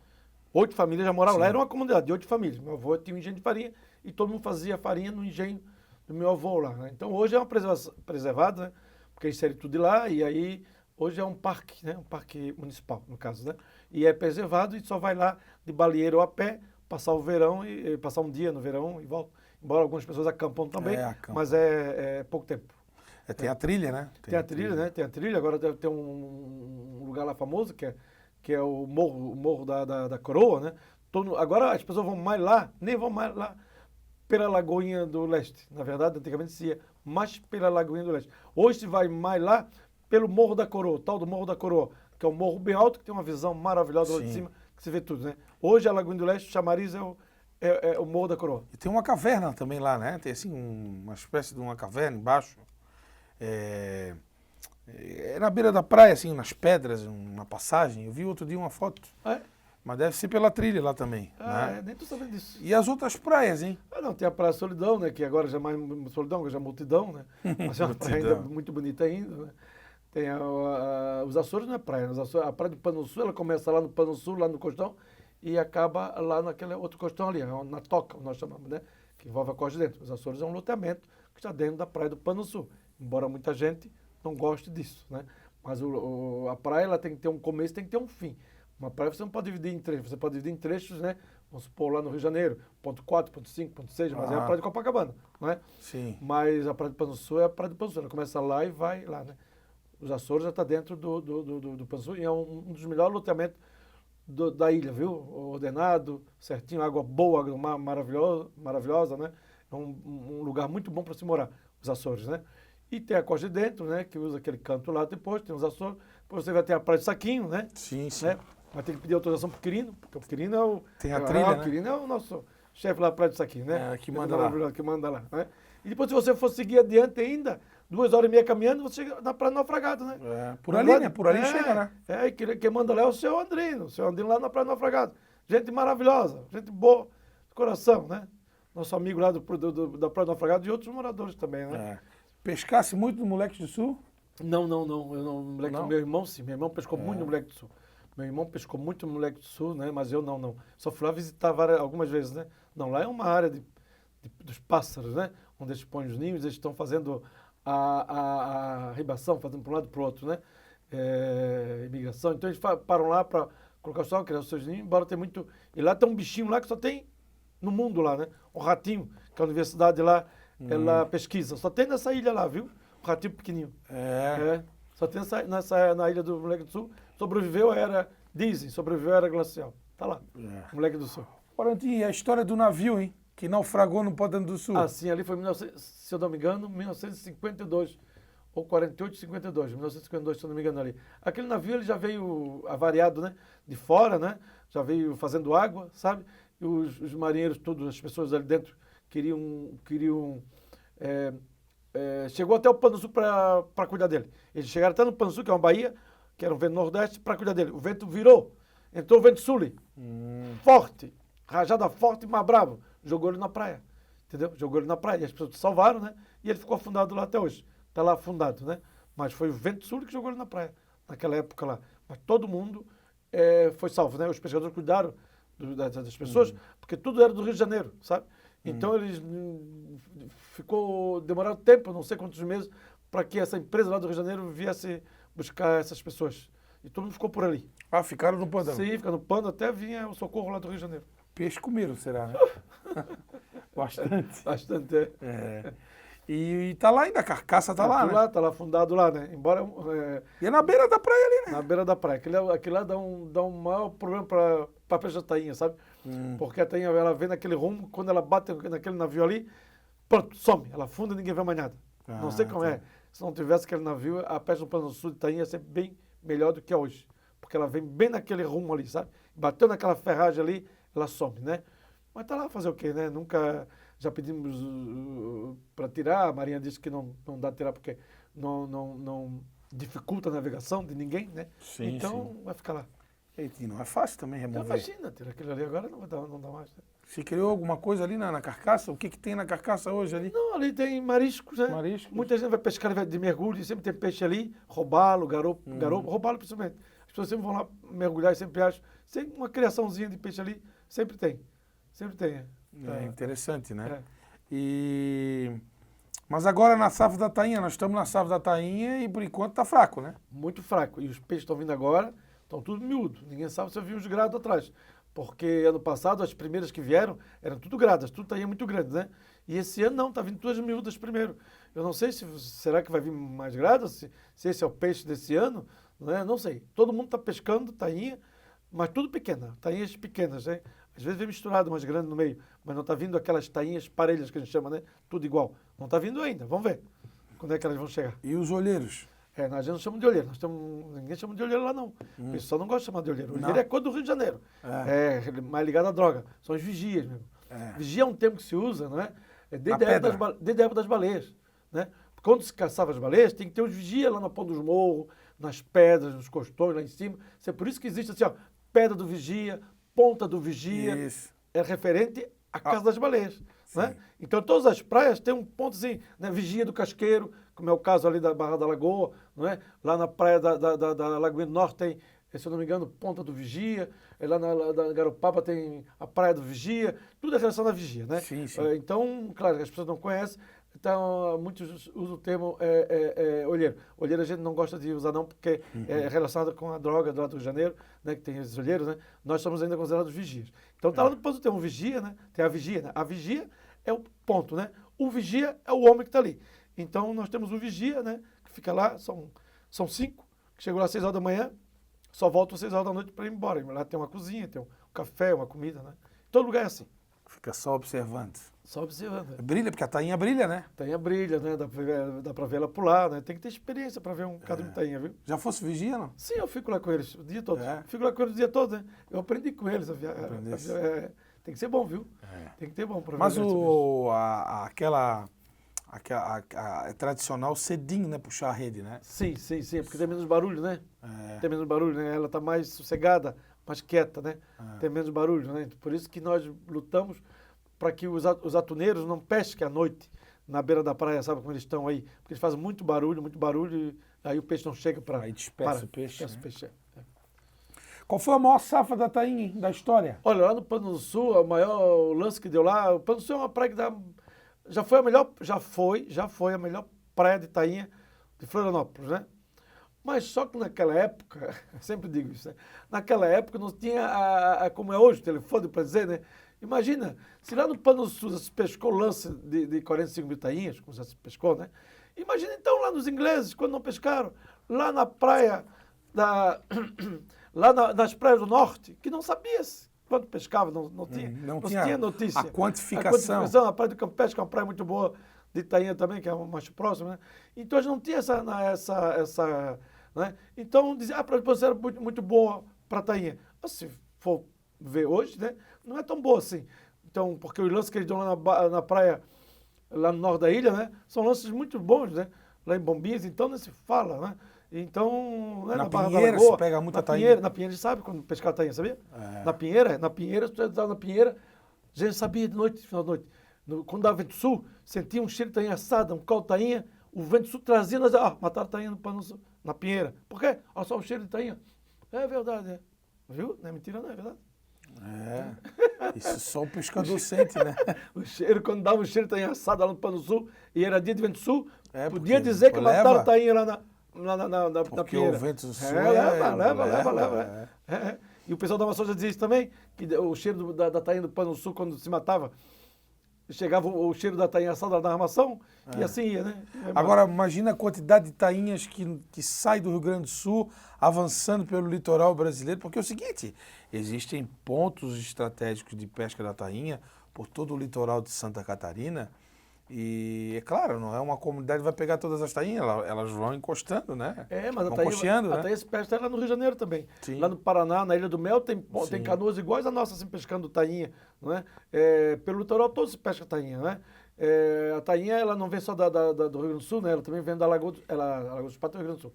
8 famílias já moravam lá, era uma comunidade de 8 famílias. Meu avô tinha um engenho de farinha e todo mundo fazia farinha no engenho do meu avô lá, né? Então hoje é uma preservada, né? Porque eles saíram tudo de lá e aí hoje é um parque, né? Um parque municipal, no caso, né? E é preservado e só vai lá de baleeiro ou a pé, passar o verão e passar um dia no verão e volta. Embora algumas pessoas acampam também, mas é pouco tempo.
Tem a trilha, né?
Tem a trilha, né? Tem a trilha, agora deve ter um lugar lá famoso, que é o Morro da Coroa, né? Agora as pessoas vão mais lá, nem vão mais lá pela Lagoinha do Leste. Na verdade, antigamente se ia mais pela Lagoinha do Leste. Hoje se vai mais lá pelo Morro da Coroa, tal do Morro da Coroa, que é um morro bem alto, que tem uma visão maravilhosa lá de cima, que se vê tudo, né? Hoje a Lagoinha do Leste, o chamariz é o Morro da Coroa.
E tem uma caverna também lá, né? Tem assim uma espécie de uma caverna embaixo. É na beira da praia, assim, nas pedras, uma passagem. Eu vi outro dia uma foto.
É?
Mas deve ser pela trilha lá também. Né?
Nem tô sabendo disso.
E as outras praias, hein?
Não, tem a Praia Solidão, né? Que agora já é mais Solidão, já é Multidão, né? Mas é uma praia ainda muito bonita ainda, né? Tem os Açores não é praia. A praia do Pano Sul, ela começa lá no Pano Sul, lá no Costão, e acaba lá naquele outro costão ali, na Toca, nós chamamos, né? Que envolve a costa de dentro. Os Açores é um loteamento que está dentro da praia do Pano Sul. Embora muita gente não goste disso, né? Mas a praia ela tem que ter um começo, tem que ter um fim. Uma praia você não pode dividir em trechos, você pode dividir em trechos, né? Vamos supor lá no Rio de Janeiro, ponto 4, ponto 5, ponto 6, mas é a praia de Copacabana, não é?
Sim.
Mas a praia do Pano Sul é a praia do Pano Sul, ela começa lá e vai lá, né? Os Açores já está dentro do Pano Sul e é um dos melhores loteamentos da ilha, viu? Ordenado, certinho, água boa, água do mar maravilhosa, né? É um lugar muito bom para se morar, os Açores, né? E tem a costa de dentro, né? Que usa aquele canto lá depois, tem os Açores. Depois você vai ter a praia de Saquinho, né?
Sim.
Né? Vai ter que pedir autorização pro Quirino, porque o Quirino é o...
Tem a trilha, né?
O Quirino é o nosso chefe lá da praia de Saquinho, né?
Que manda lá.
Que manda lá, né? E depois, se você for seguir adiante ainda, 2h30 caminhando, você chega na praia do Naufragado, né?
Por ali, né? Por ali chega, né?
E quem manda lá é o seu Andrino. O seu Andrino lá na praia do Naufragado. Gente maravilhosa, gente boa, de coração, né? Nosso amigo lá da praia do Naufragado e outros moradores também, né?
Pescasse muito no Moleque do Sul?
Não. Meu irmão, sim. Meu irmão pescou muito no Moleque do Sul. Meu irmão pescou muito no Moleque do Sul, né? Mas eu não. Só fui lá visitar algumas vezes, né? Não, lá é uma área dos pássaros, né? Onde eles põem os ninhos, eles estão fazendo a ribação, fazendo para um lado e para o outro, né? Imigração. Então eles param lá para colocar só, criar os seus ninhos, embora tem muito... E lá tem um bichinho lá que só tem no mundo lá, né? Um ratinho, que a universidade lá, ela pesquisa. Só tem nessa ilha lá, viu? Um ratinho pequenininho. Só tem na ilha do Moleque do Sul. Sobreviveu a era, dizem, sobreviveu a era glacial. Tá lá, Moleque do Sul.
Parantim, a história do navio, hein? Que naufragou no Pântano do Sul.
Sim, ali foi, se eu não me engano, 1952. Ou 48, 52. 1952, se eu não me engano ali. Aquele navio ele já veio avariado, né? De fora, né? Já veio fazendo água, sabe? E os marinheiros, todas as pessoas ali dentro queriam chegou até o Pano Sul para cuidar dele. Eles chegaram até no Pano Sul, que é uma baía, que era um vento nordeste, para cuidar dele. O vento virou, entrou o vento sul, forte, rajada forte, mas bravo. Jogou ele na praia, entendeu? Jogou ele na praia. E as pessoas salvaram, né? E ele ficou afundado lá até hoje. Está lá afundado, né? Mas foi o vento sul que jogou ele na praia, naquela época lá. Mas todo mundo foi salvo, né? Os pescadores cuidaram das pessoas, porque tudo era do Rio de Janeiro, sabe? Então eles demoraram tempo, não sei quantos meses, para que essa empresa lá do Rio de Janeiro viesse buscar essas pessoas. E todo mundo ficou por ali.
Ficaram no Pântano?
Sim, fica no Pântano, até vinha o socorro lá do Rio de Janeiro.
Peixe comeram, será, né? Bastante.
Bastante,
E tá lá ainda, a carcaça tá lá, né?
Tá lá afundado lá, né? Embora...
E é na beira da praia ali, né?
Na beira da praia. Aquele lá dá um maior problema para peixe da tainha, sabe? Porque a tainha, ela vem naquele rumo, quando ela bate naquele navio ali, pronto, some. Ela afunda e ninguém vê mais nada. Não sei como é. Se não tivesse aquele navio, a pesca no Pano Sul de tainha ia ser bem melhor do que é hoje. Porque ela vem bem naquele rumo ali, sabe? Bateu naquela ferragem ali, ela some, né? Mas tá lá fazer o quê, né? Nunca... Já pedimos para tirar, a Marinha disse que não dá para tirar porque não dificulta a navegação de ninguém, né?
Sim,
então vai ficar lá.
E não é fácil também remover.
Imagina, tirar aquilo ali agora não dá mais. Né?
Se criou alguma coisa ali na carcaça? O que tem na carcaça hoje ali?
Não, ali tem mariscos, né?
Mariscos.
Muita gente vai pescar de mergulho, sempre tem peixe ali, robalo, garopo, robalo principalmente. As pessoas sempre vão lá mergulhar e sempre acham. Sempre uma criaçãozinha de peixe ali, sempre tem. Sempre tem.
É interessante, né? Mas agora na safra da tainha, nós estamos na safra da tainha e por enquanto tá fraco, né?
Muito fraco. E os peixes estão vindo agora, estão tudo miúdo. Ninguém sabe se eu vi os grados atrás. Porque ano passado as primeiras que vieram eram tudo gradas, tudo tainha muito grande, né? E esse ano não, tá vindo todas miúdas primeiro. Eu não sei se será que vai vir mais gradas, se esse é o peixe desse ano, né? Não sei. Todo mundo está pescando tainha, mas tudo pequena, tainhas pequenas, né? Às vezes vem misturado umas grandes no meio, mas não está vindo aquelas tainhas parelhas que a gente chama, né? Tudo igual. Não está vindo ainda, vamos ver quando é que elas vão chegar.
E os olheiros?
Nós não chamamos de olheiro, ninguém chama de olheiro lá não. O pessoal não gosta de chamar de olheiro. Olheiro é coisa do Rio de Janeiro. É mais ligado à droga. São os vigias mesmo. Vigia é um termo que se usa, não é? Desde a época das baleias. Né? Quando se caçava as baleias, tem que ter os vigias lá na ponta dos morros, nas pedras, nos costões, lá em cima. É por isso que existe assim, ó, pedra do vigia, ponta do vigia.
Isso.
É referente à casa das baleias. Né? Então todas as praias têm um ponto assim, né? Vigia do Casqueiro, como é o caso ali da Barra da Lagoa, não é? Lá na praia da Lagoinha do Norte tem, se eu não me engano, Ponta do Vigia, lá na Garopaba tem a Praia do Vigia, tudo é relação à vigia, né?
Sim, sim.
Então, claro, as pessoas não conhecem, então muitos usam o termo olheiro. Olheiro a gente não gosta de usar não, porque é relacionado com a droga do Rio de Janeiro, né? Que tem esses olheiros, né? Nós somos ainda considerados vigias. Então tá lá no ponto tem um vigia, né? Tem a vigia, né? A vigia é o ponto, né? O vigia é o homem que está ali. Então nós temos o vigia, né? Que fica lá, são 5, que chegou lá às 6 horas da manhã, só voltam às 6 horas da noite para ir embora. Lá tem uma cozinha, tem um café, uma comida, né? Todo lugar é assim.
Fica só observando.
Só observando.
Brilha, porque a tainha brilha, né?
Tainha brilha, né? Dá pra ver ela pular, né? Tem que ter experiência para ver um bocado de tainha, viu?
Já fosse vigia, não?
Sim, eu fico lá com eles o dia todo. Fico lá com eles o dia todo, né? Eu aprendi com eles. Tem que ser bom, viu? Tem que ter bom para ver.
Mas é tradicional cedinho, né? Puxar a rede, né?
Sim, porque tem menos barulho, né? Tem menos barulho, né? Ela tá mais sossegada, mais quieta, né? Tem menos barulho, né? Por isso que nós lutamos para que os atuneiros não pesquem à noite na beira da praia, sabe como eles estão aí? Porque eles fazem muito barulho, e aí o peixe não chega para...
Aí dispersa o peixe.
Dispersa o peixe,
Qual foi a maior safra da tainha, hein, da história?
Olha, lá no Pano do Sul, o maior lance que deu lá, o Pano do Sul é uma praia que já foi a melhor praia de tainha de Florianópolis, né? Mas só que naquela época, sempre digo isso, né? Naquela época não tinha, como é hoje, o telefone para dizer, né? Imagina, se lá no Pano do Sul se pescou lance de 45 mil tainhas, como já se pescou, né? Imagina então lá nos ingleses, quando não pescaram, lá na praia lá nas praias do norte, que não sabia-se quando pescava, não tinha notícia.
A quantificação.
A praia do Campestre, que é uma praia muito boa, de Itainha também, que é uma mais próxima, né? Então a gente não tinha essa né? Então dizia, a praia do Campestre era muito, muito boa para Itainha. Mas se for ver hoje, né? Não é tão boa assim. Então, porque os lances que eles dão lá na praia, lá no norte da ilha, né? São lances muito bons, né? Lá em Bombinhas, então não se fala, né? Então, né,
na
Barra
Pinheira
da Lagoa,
se pega muita tainha.
Na Pinheira, sabe quando pescar tainha, sabia? Na Pinheira, se tu estava na Pinheira, a gente sabia de noite, final da noite. Quando dava vento sul, sentia um cheiro de tainha assada, um caldo de tainha, o vento sul trazia, nós mataram tainha na Pinheira. Por quê? Olha só o cheiro de tainha. É verdade, Viu? Não é mentira, não é verdade?
Isso só o pescador sente, né?
O cheiro, quando dava o cheiro de tainha assada lá no Pano Sul, e era dia de vento sul, podia dizer que mataram tainha lá na
porque
Pinheira.
O vento sul
leva. E o pessoal da Amazonas dizia isso também, que o cheiro da tainha do Pano Sul, quando se matava, chegava o cheiro da tainha assada na armação, e assim ia, né?
Agora, imagina a quantidade de tainhas que sai do Rio Grande do Sul, avançando pelo litoral brasileiro, porque é o seguinte, existem pontos estratégicos de pesca da tainha por todo o litoral de Santa Catarina, e, é claro, não é uma comunidade que vai pegar todas as tainhas, elas vão encostando, né?
Mas
vão cocheando,
a tainha se pesca lá no Rio de Janeiro também.
Sim.
Lá no Paraná, na Ilha do Mel, tem canoas iguais a nossa, assim, pescando tainha, não é? Pelo litoral todo se pesca tainha, né? A tainha, ela não vem só do Rio Grande do Sul, né? Ela também vem da Lagoa dos Patos, Rio Grande do Sul.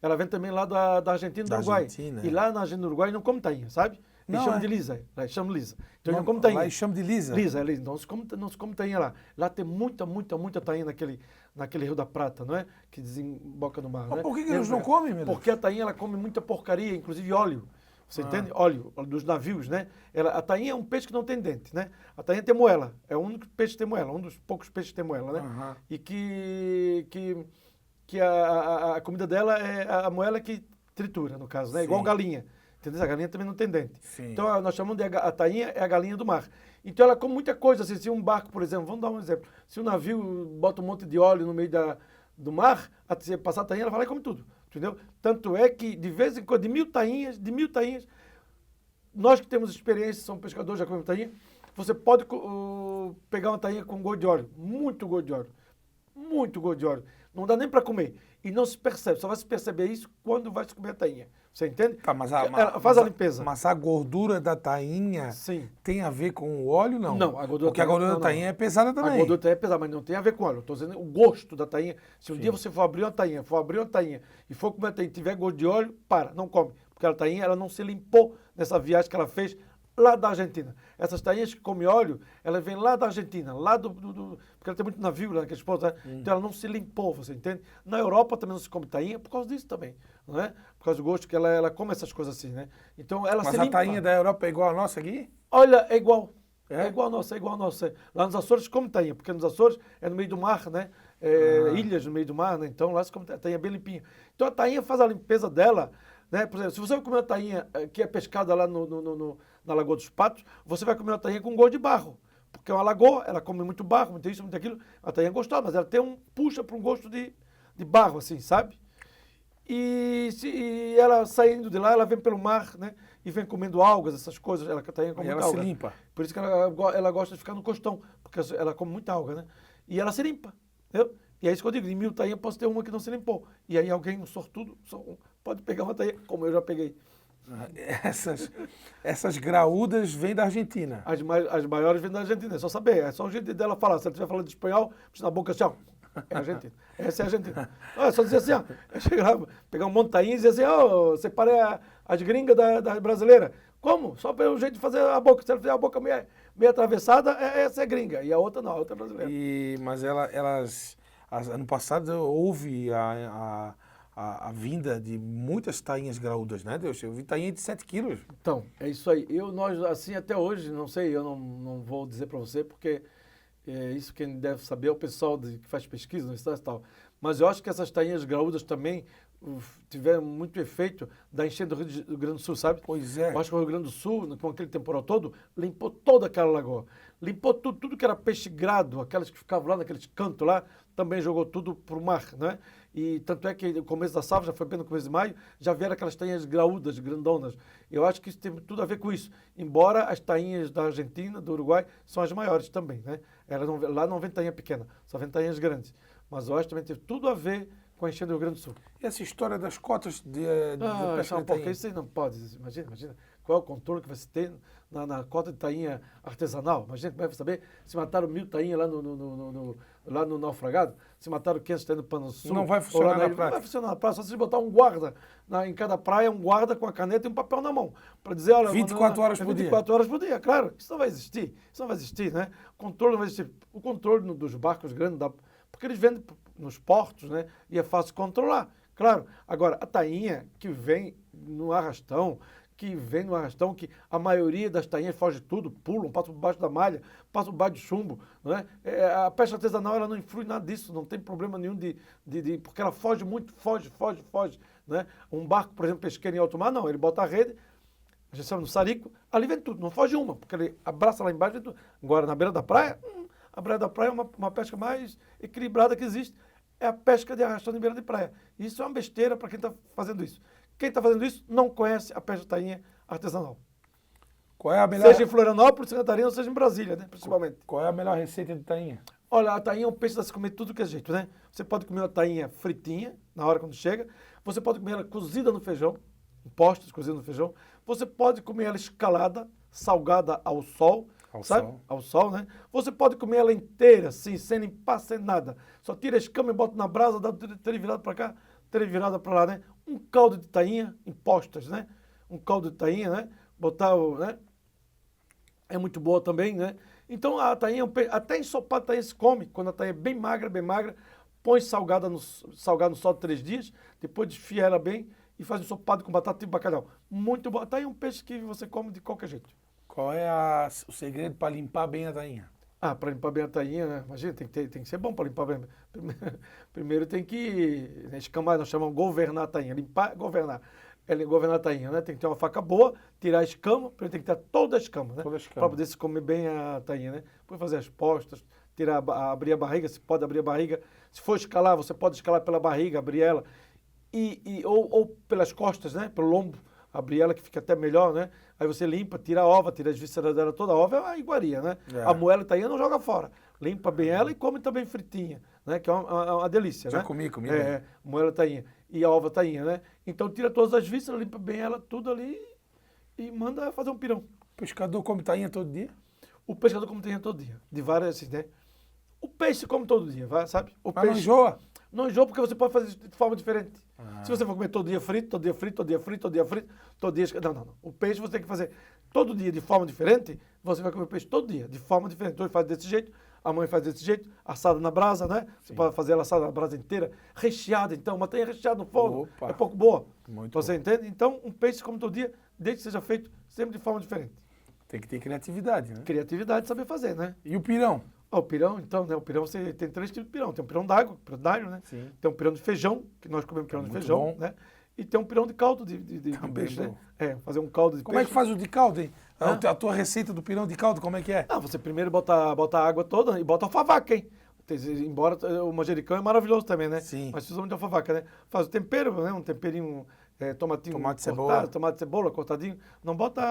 Ela vem também lá da Argentina e do Uruguai. E lá na Argentina e no Uruguai não come tainha, sabe? Eles chamam de lisa. Lá chamam lisa. Então não come tainha.
Lá eles chamam de lisa?
Lisa. Então não se come tainha lá. Lá tem muita tainha naquele Rio da Prata, não é? Que desemboca no mar,
Mas
né?
por que eles não comem, meu Deus?
Porque a tainha, ela come muita porcaria, inclusive óleo. Você entende? Óleo dos navios, né? A tainha é um peixe que não tem dente, né? A tainha tem moela. É o único peixe que tem moela. Um dos poucos peixes que tem moela, né? E que a comida dela é a moela que tritura, no caso, né? Igual galinha. Entendeu? A galinha também não tem dente.
Sim.
Então nós chamamos de a tainha é a galinha do mar. Então ela come muita coisa, assim, se um barco, por exemplo, vamos dar um exemplo, se um navio bota um monte de óleo no meio do mar, se passar a tainha, ela vai lá e come tudo, entendeu? Tanto é que de vez em quando, de mil tainhas, nós que temos experiência, somos pescadores, já comemos tainha, você pode pegar uma tainha com gosto de óleo, muito gosto de óleo, muito gosto de óleo. Não dá nem para comer. E não se percebe, só vai se perceber isso quando vai se comer a tainha. Você entende?
Tá, mas
Ela faz a limpeza.
Mas a gordura da tainha
Sim.
tem a ver com o óleo, não?
Não, a gordura
porque a gordura da tainha é pesada também.
A gordura da tainha é pesada, mas não tem a ver com óleo. Estou dizendo o gosto da tainha. Se um dia você for abrir uma tainha e for comer a tainha e tiver gosto de óleo, não come. Porque a tainha ela não se limpou nessa viagem que ela fez lá da Argentina. Essas tainhas que comem óleo, ela vem lá da Argentina, lá porque ela tem muito navio lá naqueles pontos, né? Então ela não se limpou, você entende? Na Europa também não se come tainha por causa disso também, não é? Por causa do gosto que ela come essas coisas assim, né? Então ela se limpa.
Mas a tainha da Europa é igual a nossa aqui?
Olha, é igual.
É?
É igual a nossa, é igual a nossa. Lá nos Açores come tainha, porque nos Açores é no meio do mar, né? Ilhas no meio do mar, né? Então lá se come tainha bem limpinha. Então a tainha faz a limpeza dela, né? Por exemplo, se você vai comer uma tainha que é pescada lá na Lagoa dos Patos, você vai comer uma tainha com gosto de barro. Porque é uma lagoa, ela come muito barro, muito isso, muito aquilo. A tainha é gostosa, mas ela puxa para um gosto de barro, assim, sabe? E ela saindo de lá, ela vem pelo mar, né? E vem comendo algas, essas coisas. Ela come muita
ela
alga.
se limpa.
Por isso que ela gosta de ficar no costão, porque ela come muita alga, né? E ela se limpa, entendeu? E é isso que eu digo, de 1000 tainhas posso ter uma que não se limpou. E aí alguém, um sortudo, pode pegar uma tainha, como eu já peguei.
Essas graúdas vêm da Argentina.
As maiores vêm da Argentina, é só saber, é só o jeito dela falar. Se ela estiver falando de espanhol, na boca assim, ó, é Argentina. Essa é a Argentina. É só dizer assim, ó, chegar lá, pegar um monte de tainha e dizer assim, ó, separa as gringas da brasileira. Como? Só pelo jeito de fazer a boca. Se ela fizer a boca meio atravessada, essa é gringa. E a outra não, a outra é brasileira.
Mas ano passado houve a vinda de muitas tainhas graúdas, né, Deus? Eu vi tainha de 7 quilos.
Então, é isso aí. Nós, assim, até hoje, não sei, eu não vou dizer para você, porque isso quem deve saber é o pessoal que faz pesquisa no estado e tal. Mas eu acho que essas tainhas graúdas também tiveram muito efeito da enchente do Rio Grande do Sul, sabe?
Pois é.
Eu acho que o Rio Grande do Sul, com aquele temporal todo, limpou toda aquela lagoa. Limpou tudo que era peixe grado, aquelas que ficavam lá naqueles cantos lá, também jogou tudo pro mar, né? E tanto é que no começo da safra, já foi bem no começo de maio, já vieram aquelas tainhas graúdas, grandonas. Eu acho que isso tem tudo a ver com isso. Embora as tainhas da Argentina, do Uruguai, são as maiores também, né? Lá não vem tainha pequena, só vem tainhas grandes. Mas eu acho que também teve tudo a ver com a enchente do Rio Grande do Sul.
E essa história das cotas de pesca de tainha?
Porque isso aí não pode. Imagina. Qual é o controle que vai se ter na cota de tainha artesanal? Imagina como é que vai saber se mataram 1000 tainhas lá no naufragado, se mataram 500 tainhas no Pano Sul.
Não vai funcionar na praia.
Não vai funcionar na praia, só se botar um guarda em cada praia, um guarda com a caneta e um papel na mão, para dizer, olha...
24 horas por dia.
24 horas por dia, claro. Isso não vai existir, né? O controle não vai existir. O controle dos barcos grandes, porque eles vendem nos portos, né? E é fácil controlar, claro. Agora, a tainha que vem no arrastão, que a maioria das tainhas foge tudo, pulam, passam por baixo da malha, passam por baixo do chumbo, não é? A pesca artesanal, ela não influi nada disso, não tem problema nenhum porque ela foge muito, foge, né? Um barco, por exemplo, pesqueiro em alto mar, não, ele bota a rede, a gente chama no sarico, ali vem tudo, não foge uma, porque ele abraça lá embaixo, vem tudo. Agora, na beira da praia, a beira da praia é uma pesca mais equilibrada que existe, é a pesca de arrastão de beira de praia. Isso é uma besteira para quem está fazendo isso. Quem está fazendo isso não conhece a pesca de tainha artesanal.
Qual é a melhor...
Seja em Florianópolis, Santa Catarina, ou seja em Brasília, né, principalmente.
Qual é a melhor receita de tainha?
Olha, a tainha é um peixe que se comer tudo que é jeito, né? Você pode comer uma tainha fritinha, na hora quando chega. Você pode comer ela cozida no feijão, em postos cozidos no feijão. Você pode comer ela escalada, salgada ao sol, ao sol, né? Você pode comer ela inteira, assim, sem limpar, sem nada. Só tira a escama e bota na brasa, dá três viradas para cá, três viradas para lá, né? Um caldo de tainha em postas, né? Um caldo de tainha, né? Né? É muito boa também, né? Então a tainha, até ensopado a tainha se come, quando a tainha é bem magra, põe salgado no sol 3 dias, depois desfia ela bem e faz um ensopado com batata e bacalhau. Muito bom. A tainha é um peixe que você come de qualquer jeito.
Qual é o segredo para limpar bem a tainha?
Para limpar bem a tainha, né? Imagina, tem que ser bom para limpar bem. Primeiro tem que escamar, nós chamamos governar a tainha, limpar, governar. ele governar a tainha, né? Tem que ter uma faca boa, tirar a escama, ele tem que ter toda a escama, né?
Toda a escama.
Para poder se comer bem a tainha, né? Depois fazer as postas, tirar, abrir a barriga, se pode abrir a barriga. Se for escalar, você pode escalar pela barriga, abrir ela. Ou pelas costas, né? Pelo lombo, abrir ela que fica até melhor, né? Aí você limpa, tira a ova, tira as vísceras dela toda. A ova é uma iguaria, né?
É.
A moela e tainha não joga fora. Limpa bem ela e come também fritinha, né? Que é uma delícia,
Já
né?
comi bem.
Moela tainha. E a ova tainha, né? Então tira todas as vísceras, limpa bem ela tudo ali e manda fazer um pirão.
O pescador come tainha todo dia?
O pescador come tainha todo dia. De várias, assim, né? O peixe come todo dia, sabe? O
Mas não
peixe
enjoa?
não enjoa porque você pode fazer de forma diferente. Se você for comer todo dia frito, todo dia frito, todo dia frito, todo dia frito, todo dia... Não. O peixe você tem que fazer todo dia de forma diferente, você vai comer peixe todo dia, de forma diferente. Hoje faz desse jeito, amanhã faz desse jeito, assado na brasa, né? Você pode fazer ela assada na brasa inteira, recheada, então, uma tainha recheada no forno,
Opa.
é pouco boa.
Muito
Você
bom.
entende? Então, um peixe come todo dia, desde que seja feito sempre de forma diferente.
Tem que ter criatividade, né?
Criatividade, saber fazer, né?
E o pirão?
O pirão, então, né? O pirão, você tem 3 tipos de pirão. Tem um pirão d'água, pirão d'alho, né?
Sim.
Tem um pirão de feijão, que nós comemos pirão de
muito
feijão,
bom.
né? E tem um pirão de caldo de
Também
peixe,
bom.
né? Fazer um caldo de
Como é
peixe.
que faz o de caldo, hein?
Hã?
A tua receita do pirão de caldo, como é que é?
Não, você primeiro bota a água toda e bota alfavaca, hein? Embora o manjericão é maravilhoso também, né?
Sim.
Mas precisa muito de alfavaca, né? Faz o tempero, né? Um temperinho, tomatinho
Tomate,
cortado,
cebola.
tomate, cebola cortadinho. Não bota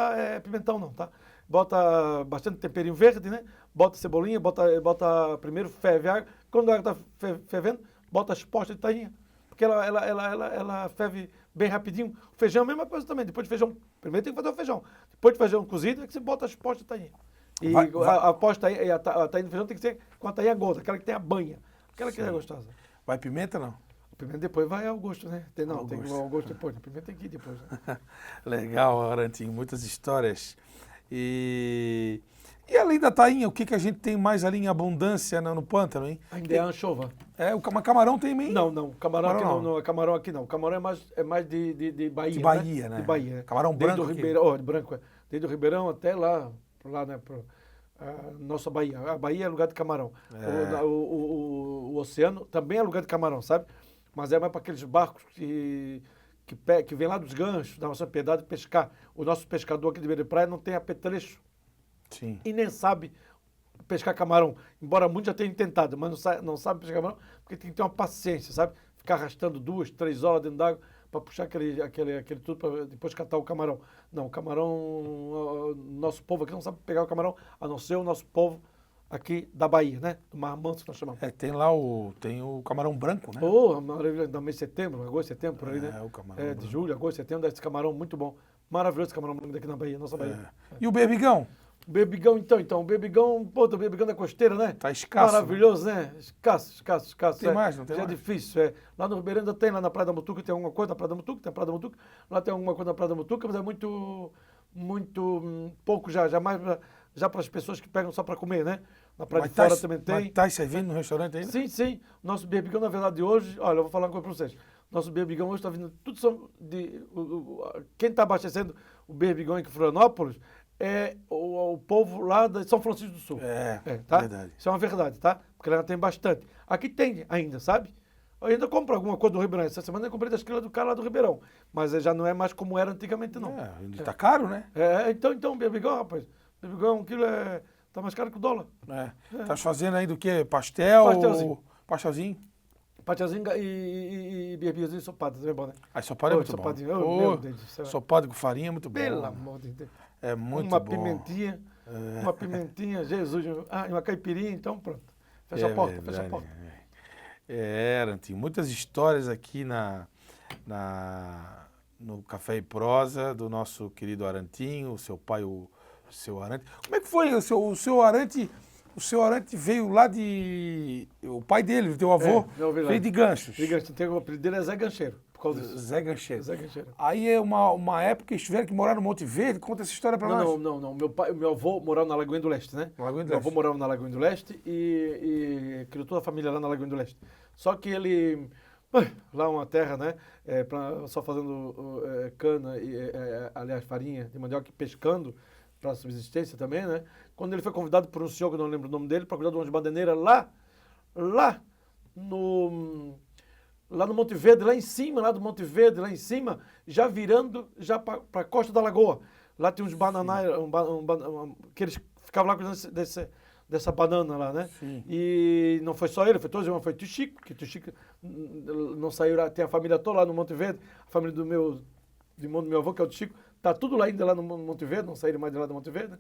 pimentão, não, tá? Bota bastante temperinho verde, né? Bota cebolinha, bota primeiro ferve a água. Quando a água está fervendo, bota as postas de tainha. Porque ela ferve bem rapidinho. O feijão é a mesma coisa também. Depois de feijão, primeiro tem que fazer o feijão. Depois de feijão cozido, é que você bota as postas de tainha. E a posta aí, a tainha do feijão tem que ser com a tainha gorda, aquela que tem a banha. Aquela que é gostosa.
Vai pimenta, não?
O pimenta depois vai ao gosto, né? Tem
Ao
que ir
gosto.
ao gosto depois. O pimenta tem que ir depois. Né?
Legal, Arantinho. Muitas histórias. E além da tainha, o que a gente tem mais ali em abundância no pântano, hein?
Ainda é a anchova.
O camarão tem meio?
Não. Camarão aqui
Camarão
não. Camarão aqui não. Camarão é mais de Bahia.
De Bahia, né?
De Bahia.
Camarão
Desde
branco
o
aqui.
Ribeirão, de branco. Desde o Ribeirão até lá, né? Nossa Bahia. A Bahia é lugar de camarão. O oceano também é lugar de camarão, sabe? Mas é mais para aqueles barcos que vem lá dos ganchos, da nossa piedade, pescar. O nosso pescador aqui de Beira de Praia não tem apetrecho.
Sim.
E nem sabe pescar camarão. Embora muitos já tenham tentado, mas não sabe pescar camarão, porque tem que ter uma paciência, sabe? Ficar arrastando 2, 3 horas dentro d'água para puxar aquele tudo para depois catar o camarão. Não, o camarão, nosso povo aqui não sabe pegar o camarão, a não ser o nosso povo aqui da Bahia, né? Do Mar Manso que nós chamamos.
Tem lá o camarão branco, né?
Maravilha, no mês de setembro, agosto, setembro, por aí, né?
O camarão
De julho, agosto, setembro, dá esse camarão muito bom. Maravilhoso esse camarão branco daqui na Bahia, nossa Bahia.
E o berbigão?
Bebigão, então, o bebigão, o bebigão da costeira, né?
Tá escasso.
Maravilhoso, né? Escasso.
Tem mais, não tem
já
mais?
É difícil, Lá no Ribeirão ainda tem, lá na Praia da Mutuca tem alguma coisa na Praia da Mutuca, tem a Praia da Mutuca, lá tem alguma coisa na Praia da Mutuca, mas é muito pouco já mais já para as pessoas que pegam só para comer, né? Na Praia de Fora também tem.
Mas tá servindo no restaurante ainda?
Sim. Nosso berbigão, na verdade, hoje, olha, eu vou falar uma coisa para vocês. Nosso berbigão hoje está vindo tudo quem está abastecendo o berbigão aqui em Florianópolis é o povo lá de São Francisco do Sul. Tá?
Verdade.
Isso é uma verdade, tá? Porque lá tem bastante. Aqui tem ainda, sabe? Eu ainda compro alguma coisa do Ribeirão. Essa semana eu comprei das quilos do cara lá do Ribeirão. Mas já não é mais como era antigamente, não.
Ele tá caro, né?
Então, berbigão, rapaz. Berbigão, 1 quilo tá mais caro que o dólar.
Tá fazendo aí do quê? Pastel? Pastelzinho.
Pastelzinho e berbigãozinho ensopado, também é bom, né?
Aí ensopado é muito
ensopadinho.
bom.
Meu Deus do céu.
Ensopado com farinha é muito bom.
Pelo amor de Deus.
É muito
uma
bom.
Uma pimentinha, Jesus. E uma caipirinha, então pronto. Fecha a porta, fecha a porta.
Arantinho, muitas histórias aqui no Café e Prosa do nosso querido Arantinho, o seu pai, o seu Arante. Como é que foi? O seu Arante veio lá de... O pai dele, o teu avô, veio de Ganchos.
De Ganchos. O apelido dele é Zé Gancheiro. Por causa disso.
Zé Gancheiro.
Zé Gancheiro.
Aí é uma época que eles tiveram que morar no Monte Verde. Conta essa história pra nós.
Não. Meu avô morava na Lagoinha do Leste, né? Meu avô morava na Lagoinha do Leste e criou toda a família lá na Lagoinha do Leste. Só que ele... Lá uma terra, né? Só fazendo cana, aliás, farinha de mandioca, pescando para subsistência também, né? Quando ele foi convidado por um senhor, que eu não lembro o nome dele, para cuidar de umas baderneiras lá lá no Monte Verde, lá em cima, lá do Monte Verde, lá em cima, já virando já para a costa da lagoa. Lá tem uns bananais, que eles ficavam lá cuidando dessa banana lá, né?
Sim.
E não foi só ele, foi todos, foi tio Chico, que tio Chico não saiu lá, tem a família toda lá no Monte Verde, a família do irmão do meu avô, que é o tio Chico, tá tudo lá ainda lá no Monte Verde, não saíram mais de lá do Monte Verde, né?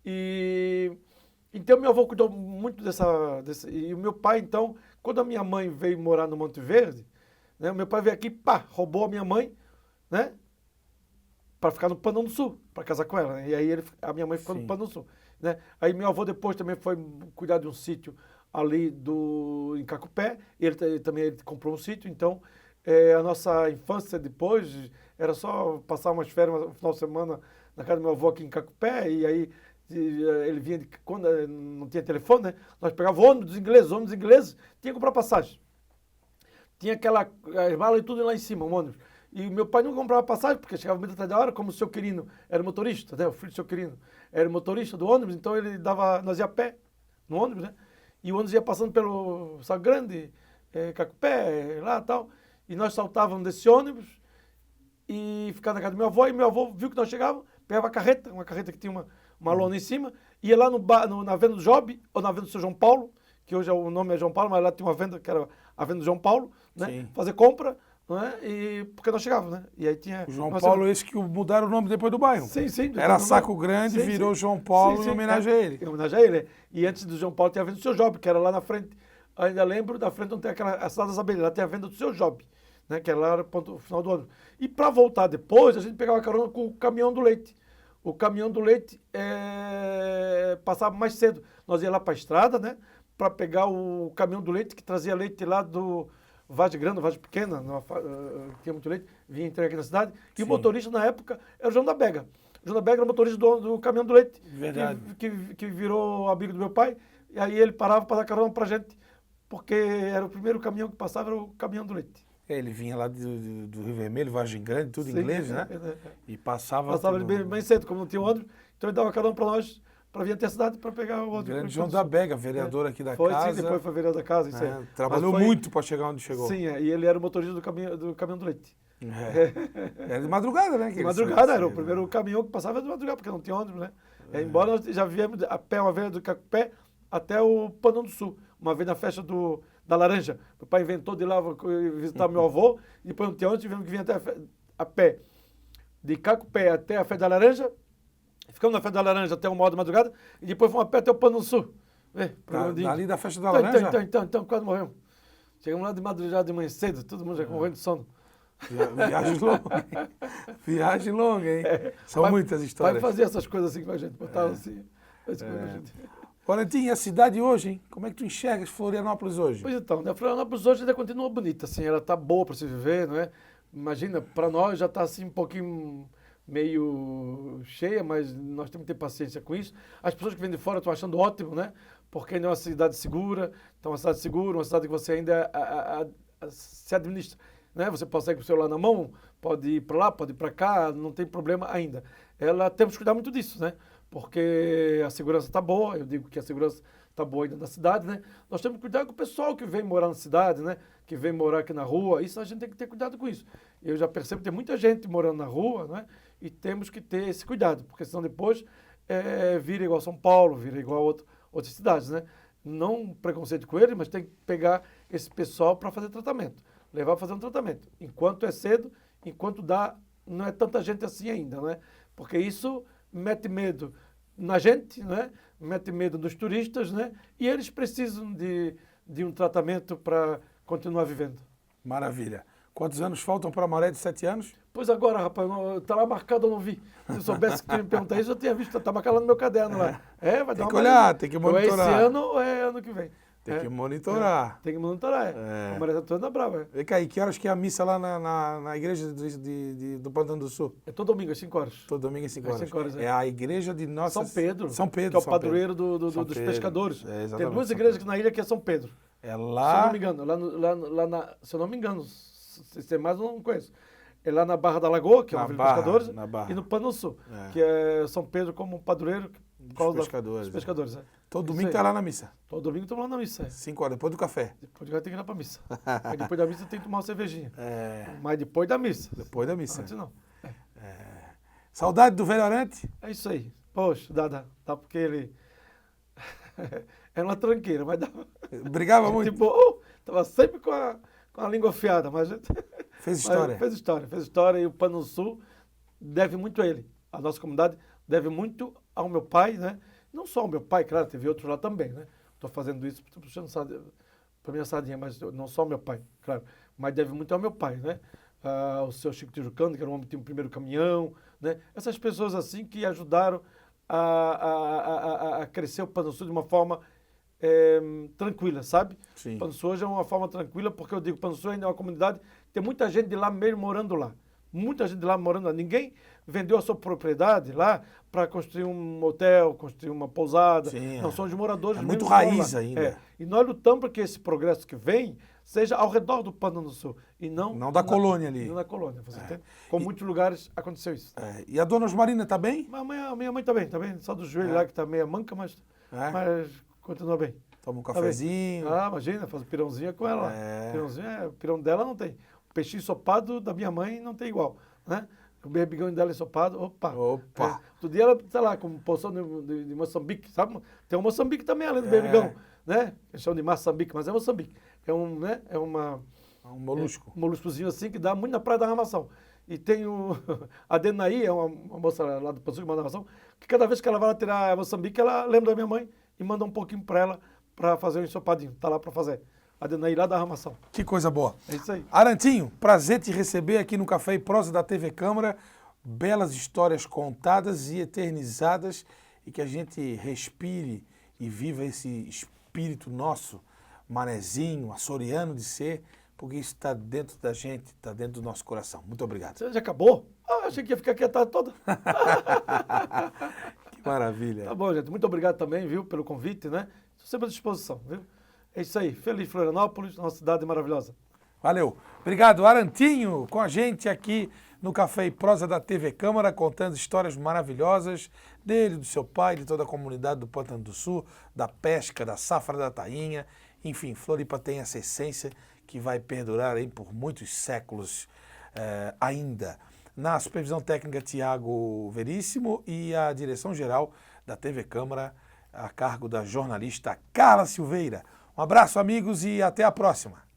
E então meu avô cuidou muito e o meu pai, então, quando a minha mãe veio morar no Monte Verde, né, o meu pai veio aqui, pá, roubou a minha mãe, né? Para ficar no Panão do Sul, para casar com ela, né? E aí a minha mãe ficou no Panão do Sul, né? Aí meu avô depois também foi cuidar de um sítio ali em Cacupé, ele comprou um sítio, então a nossa infância depois era só passar umas férias, um final de semana na casa do meu avô aqui em Cacupé, e aí ele vinha, quando não tinha telefone, né? Nós pegávamos ônibus ingleses, tinha que comprar passagem. Tinha as malas e tudo lá em cima, o ônibus. E meu pai não comprava passagem, porque chegava muito atrás da hora, como o seu Quirino era motorista, né? O filho do seu Quirino era motorista do ônibus, então nós ia a pé no ônibus, né? E o ônibus ia passando pelo Sá Grande, Cacupé, lá e tal. E nós saltávamos desse ônibus e ficava na casa do meu avô, e meu avô viu que nós chegávamos, pegava a carreta, uma carreta que tinha uma lona em cima, ia lá na venda do Job, ou na venda do seu João Paulo, que hoje o nome é João Paulo, mas lá tinha uma venda que era a venda do João Paulo, né?
Sim.
Fazer compra, não é? E porque nós chegávamos, né? E aí tinha
O João Paulo, esse que mudaram o nome depois do bairro.
Sim, sim.
Era Saco Grande, virou João Paulo em homenagem a ele.
Em homenagem a ele. E antes do João Paulo tinha a venda do seu Job, que era lá na frente. Ainda lembro, da frente onde tem a Cidade das Abelhas, lá tem a venda do seu Job, né? Que era lá no ponto final do ônibus. E para voltar depois, a gente pegava carona com o caminhão do leite. O caminhão do leite passava mais cedo. Nós ia lá para a estrada, né? Para pegar o caminhão do leite que trazia leite lá do Vaz Grande, Vaz Pequena, tinha muito leite, vinha entregar aqui na cidade. E
Sim.
o motorista na época era o João da Bega. O João da Bega era o motorista do caminhão do leite.
Verdade.
Que virou amigo do meu pai. E aí ele parava para dar carona para gente, porque era o primeiro caminhão que passava, era o caminhão do leite.
Ele vinha lá do Rio Vermelho, Vargem Grande, tudo em inglês, né? E passava
Passava bem cedo, como não tinha ônibus, então ele dava carona para nós, para vir até a cidade para pegar o ônibus.
Grande João da Bega, vereador aqui da
foi,
casa.
Sim, depois foi vereador da casa, isso aí.
Trabalhou muito para chegar onde chegou.
Sim, e ele era o motorista do caminhão do leite.
Era de madrugada, né?
De madrugada, era o primeiro caminhão que passava de madrugada, porque não tinha ônibus, né? Embora nós já viemos a pé uma vez do Cacupé até o Panão do Sul, uma vez na festa da Laranja. Meu pai inventou de ir lá visitar meu avô, e depois não tinha ônibus, tivemos que vir até a pé. De Cacupé até a festa da Laranja, ficamos na festa da Laranja até 1h da madrugada, e depois fomos a pé até o Panão do Sul.
Ali da festa da Laranja?
Então, quase morremos. Chegamos lá de madrugada de manhã cedo, todo mundo já morrendo de sono.
Viagem longa, hein? Viagem longa, hein? São muitas histórias.
Vai fazer essas coisas assim com a gente, botava assim.
Valentim, e a cidade hoje, hein? Como é que tu enxergas Florianópolis hoje?
Pois então, né? Florianópolis hoje ainda continua bonita, assim, ela tá boa para se viver, não é? Imagina, para nós já está assim um pouquinho meio cheia, mas nós temos que ter paciência com isso. As pessoas que vêm de fora estão achando ótimo, né? Porque ainda é uma cidade segura, então uma cidade segura, uma cidade que você ainda se administra, né? Você pode sair com o celular na mão, pode ir para lá, pode ir para cá, não tem problema ainda. Temos que cuidar muito disso, né? Porque a segurança está boa, eu digo que a segurança está boa ainda na cidade, né? Nós temos que cuidar com o pessoal que vem morar na cidade, né? Que vem morar aqui na rua, isso a gente tem que ter cuidado com isso. Eu já percebo que tem muita gente morando na rua, né? E temos que ter esse cuidado, porque senão depois vira igual São Paulo, vira igual outras cidades, né? Não preconceito com ele, mas tem que pegar esse pessoal para fazer tratamento, levar para fazer um tratamento. Enquanto é cedo, enquanto não é tanta gente assim ainda, né? Porque isso mete medo na gente, né? Mete medo nos turistas, né? E eles precisam de um tratamento para continuar vivendo.
Maravilha. Quantos anos faltam para a Maré de 7 anos?
Pois agora, rapaz, está lá marcado, eu não vi. Se eu soubesse que tu ia me perguntar isso, eu tinha visto, está marcado lá no meu caderno lá. Vai dar
tem
uma
que olhar,
olhada.
tem que monitorar.
Ou é esse ano ou é ano que vem.
Tem que monitorar.
Tem que monitorar, A Maré está toda brava.
Vem cá, e que horas que é a missa lá na igreja do Pantano do Sul?
É todo domingo, às 5 horas.
Todo domingo às 5 horas.
5 horas,
É a igreja de Nossa...
São Pedro.
São Pedro.
Que é o padroeiro dos pescadores. Tem duas igrejas aqui na ilha que é São Pedro.
É lá...
Se eu não me engano, se eu não me engano, se tem mais eu não conheço. É lá na Barra da Lagoa, que é uma vila de pescadores, e no Pano Sul, que é São Pedro como padroeiro. Dos
pescadores.
Dos pescadores, né?
Todo
Isso
domingo
aí.
tá lá na missa.
Todo domingo estamos lá na missa.
5 horas, depois do café.
Depois tem que ir lá pra missa. Aí depois da missa tem que tomar uma cervejinha.
É,
Mas depois da missa.
depois da missa.
Antes não.
Saudade do velho Arante?
É isso aí. Poxa, dá porque ele... Era uma tranqueira, mas dava...
Brigava muito?
Tipo, tava sempre com a língua afiada, mas a gente...
Fez história.
Fez história e o Pano Sul deve muito a ele. A nossa comunidade deve muito ao meu pai, né? Não só ao meu pai, claro, teve outros lá também, né? Estou fazendo isso, estou puxando para minha sardinha, mas não só ao meu pai, claro. Mas deve muito ao meu pai, né? O seu Chico Tijucano, que era um homem que tinha o primeiro caminhão, né? Essas pessoas assim que ajudaram a crescer o Pano Sul de uma forma tranquila, sabe?
Sim.
Pano Sul hoje é uma forma tranquila, porque eu digo, Pano Sul ainda é uma comunidade, tem muita gente de lá mesmo morando lá. Muita gente de lá morando lá. Ninguém vendeu a sua propriedade lá para construir um hotel, construir uma pousada.
Sim,
não, são os moradores
é
mesmo
muito
que moram
raiz
lá.
ainda.
E nós lutamos para que esse progresso que vem seja ao redor do Pano do Sul e
Não da colônia ali.
Não da colônia, você entende? Com muitos lugares aconteceu isso.
E a dona Osmarina tá bem?
Mas a minha mãe tá bem. Só do joelho lá que tá meio manca, mas continua bem.
Toma um
Tá
cafezinho.
imagina, faz pirãozinho com ela.
É.
O pirão dela não tem. O peixinho ensopado da minha mãe não tem igual, né? O berbigão dela ensopado, opa. Outro dia ela, sei lá, com porção de Moçambique, sabe? Tem um Moçambique também, além do berbigão, né? Eles chamam de Moçambique, mas é Moçambique.
Um molusco.
Um moluscozinho assim que dá muito na praia da Armação. E tem a Denaí, é uma moça lá do Passo que manda Armação, que cada vez que ela vai lá tirar a Moçambique, ela lembra da minha mãe e manda um pouquinho para ela para fazer um ensopadinho. Tá lá para fazer. A Denaí lá da Armação.
Que coisa boa.
É isso aí.
Arantinho, prazer te receber aqui no Café e Prosa da TV Câmara. Belas histórias contadas e eternizadas e que a gente respire e viva esse espírito nosso, manezinho, açoriano de ser, porque isso está dentro da gente, está dentro do nosso coração. Muito obrigado.
Você já acabou? Achei que ia ficar aqui a tarde toda.
Que maravilha.
Tá bom, gente. Muito obrigado também, viu, pelo convite, né? Estou sempre à disposição, viu? É isso aí. Feliz Florianópolis, nossa cidade maravilhosa.
Valeu. Obrigado, Arantinho, com a gente aqui no Café e Prosa da TV Câmara, contando histórias maravilhosas dele, do seu pai, de toda a comunidade do Pântano do Sul, da pesca, da safra da tainha. Enfim, Floripa tem essa essência que vai perdurar aí por muitos séculos ainda. Na supervisão técnica, Tiago Veríssimo, e a direção-geral da TV Câmara, a cargo da jornalista Carla Silveira. Um abraço, amigos, e até a próxima.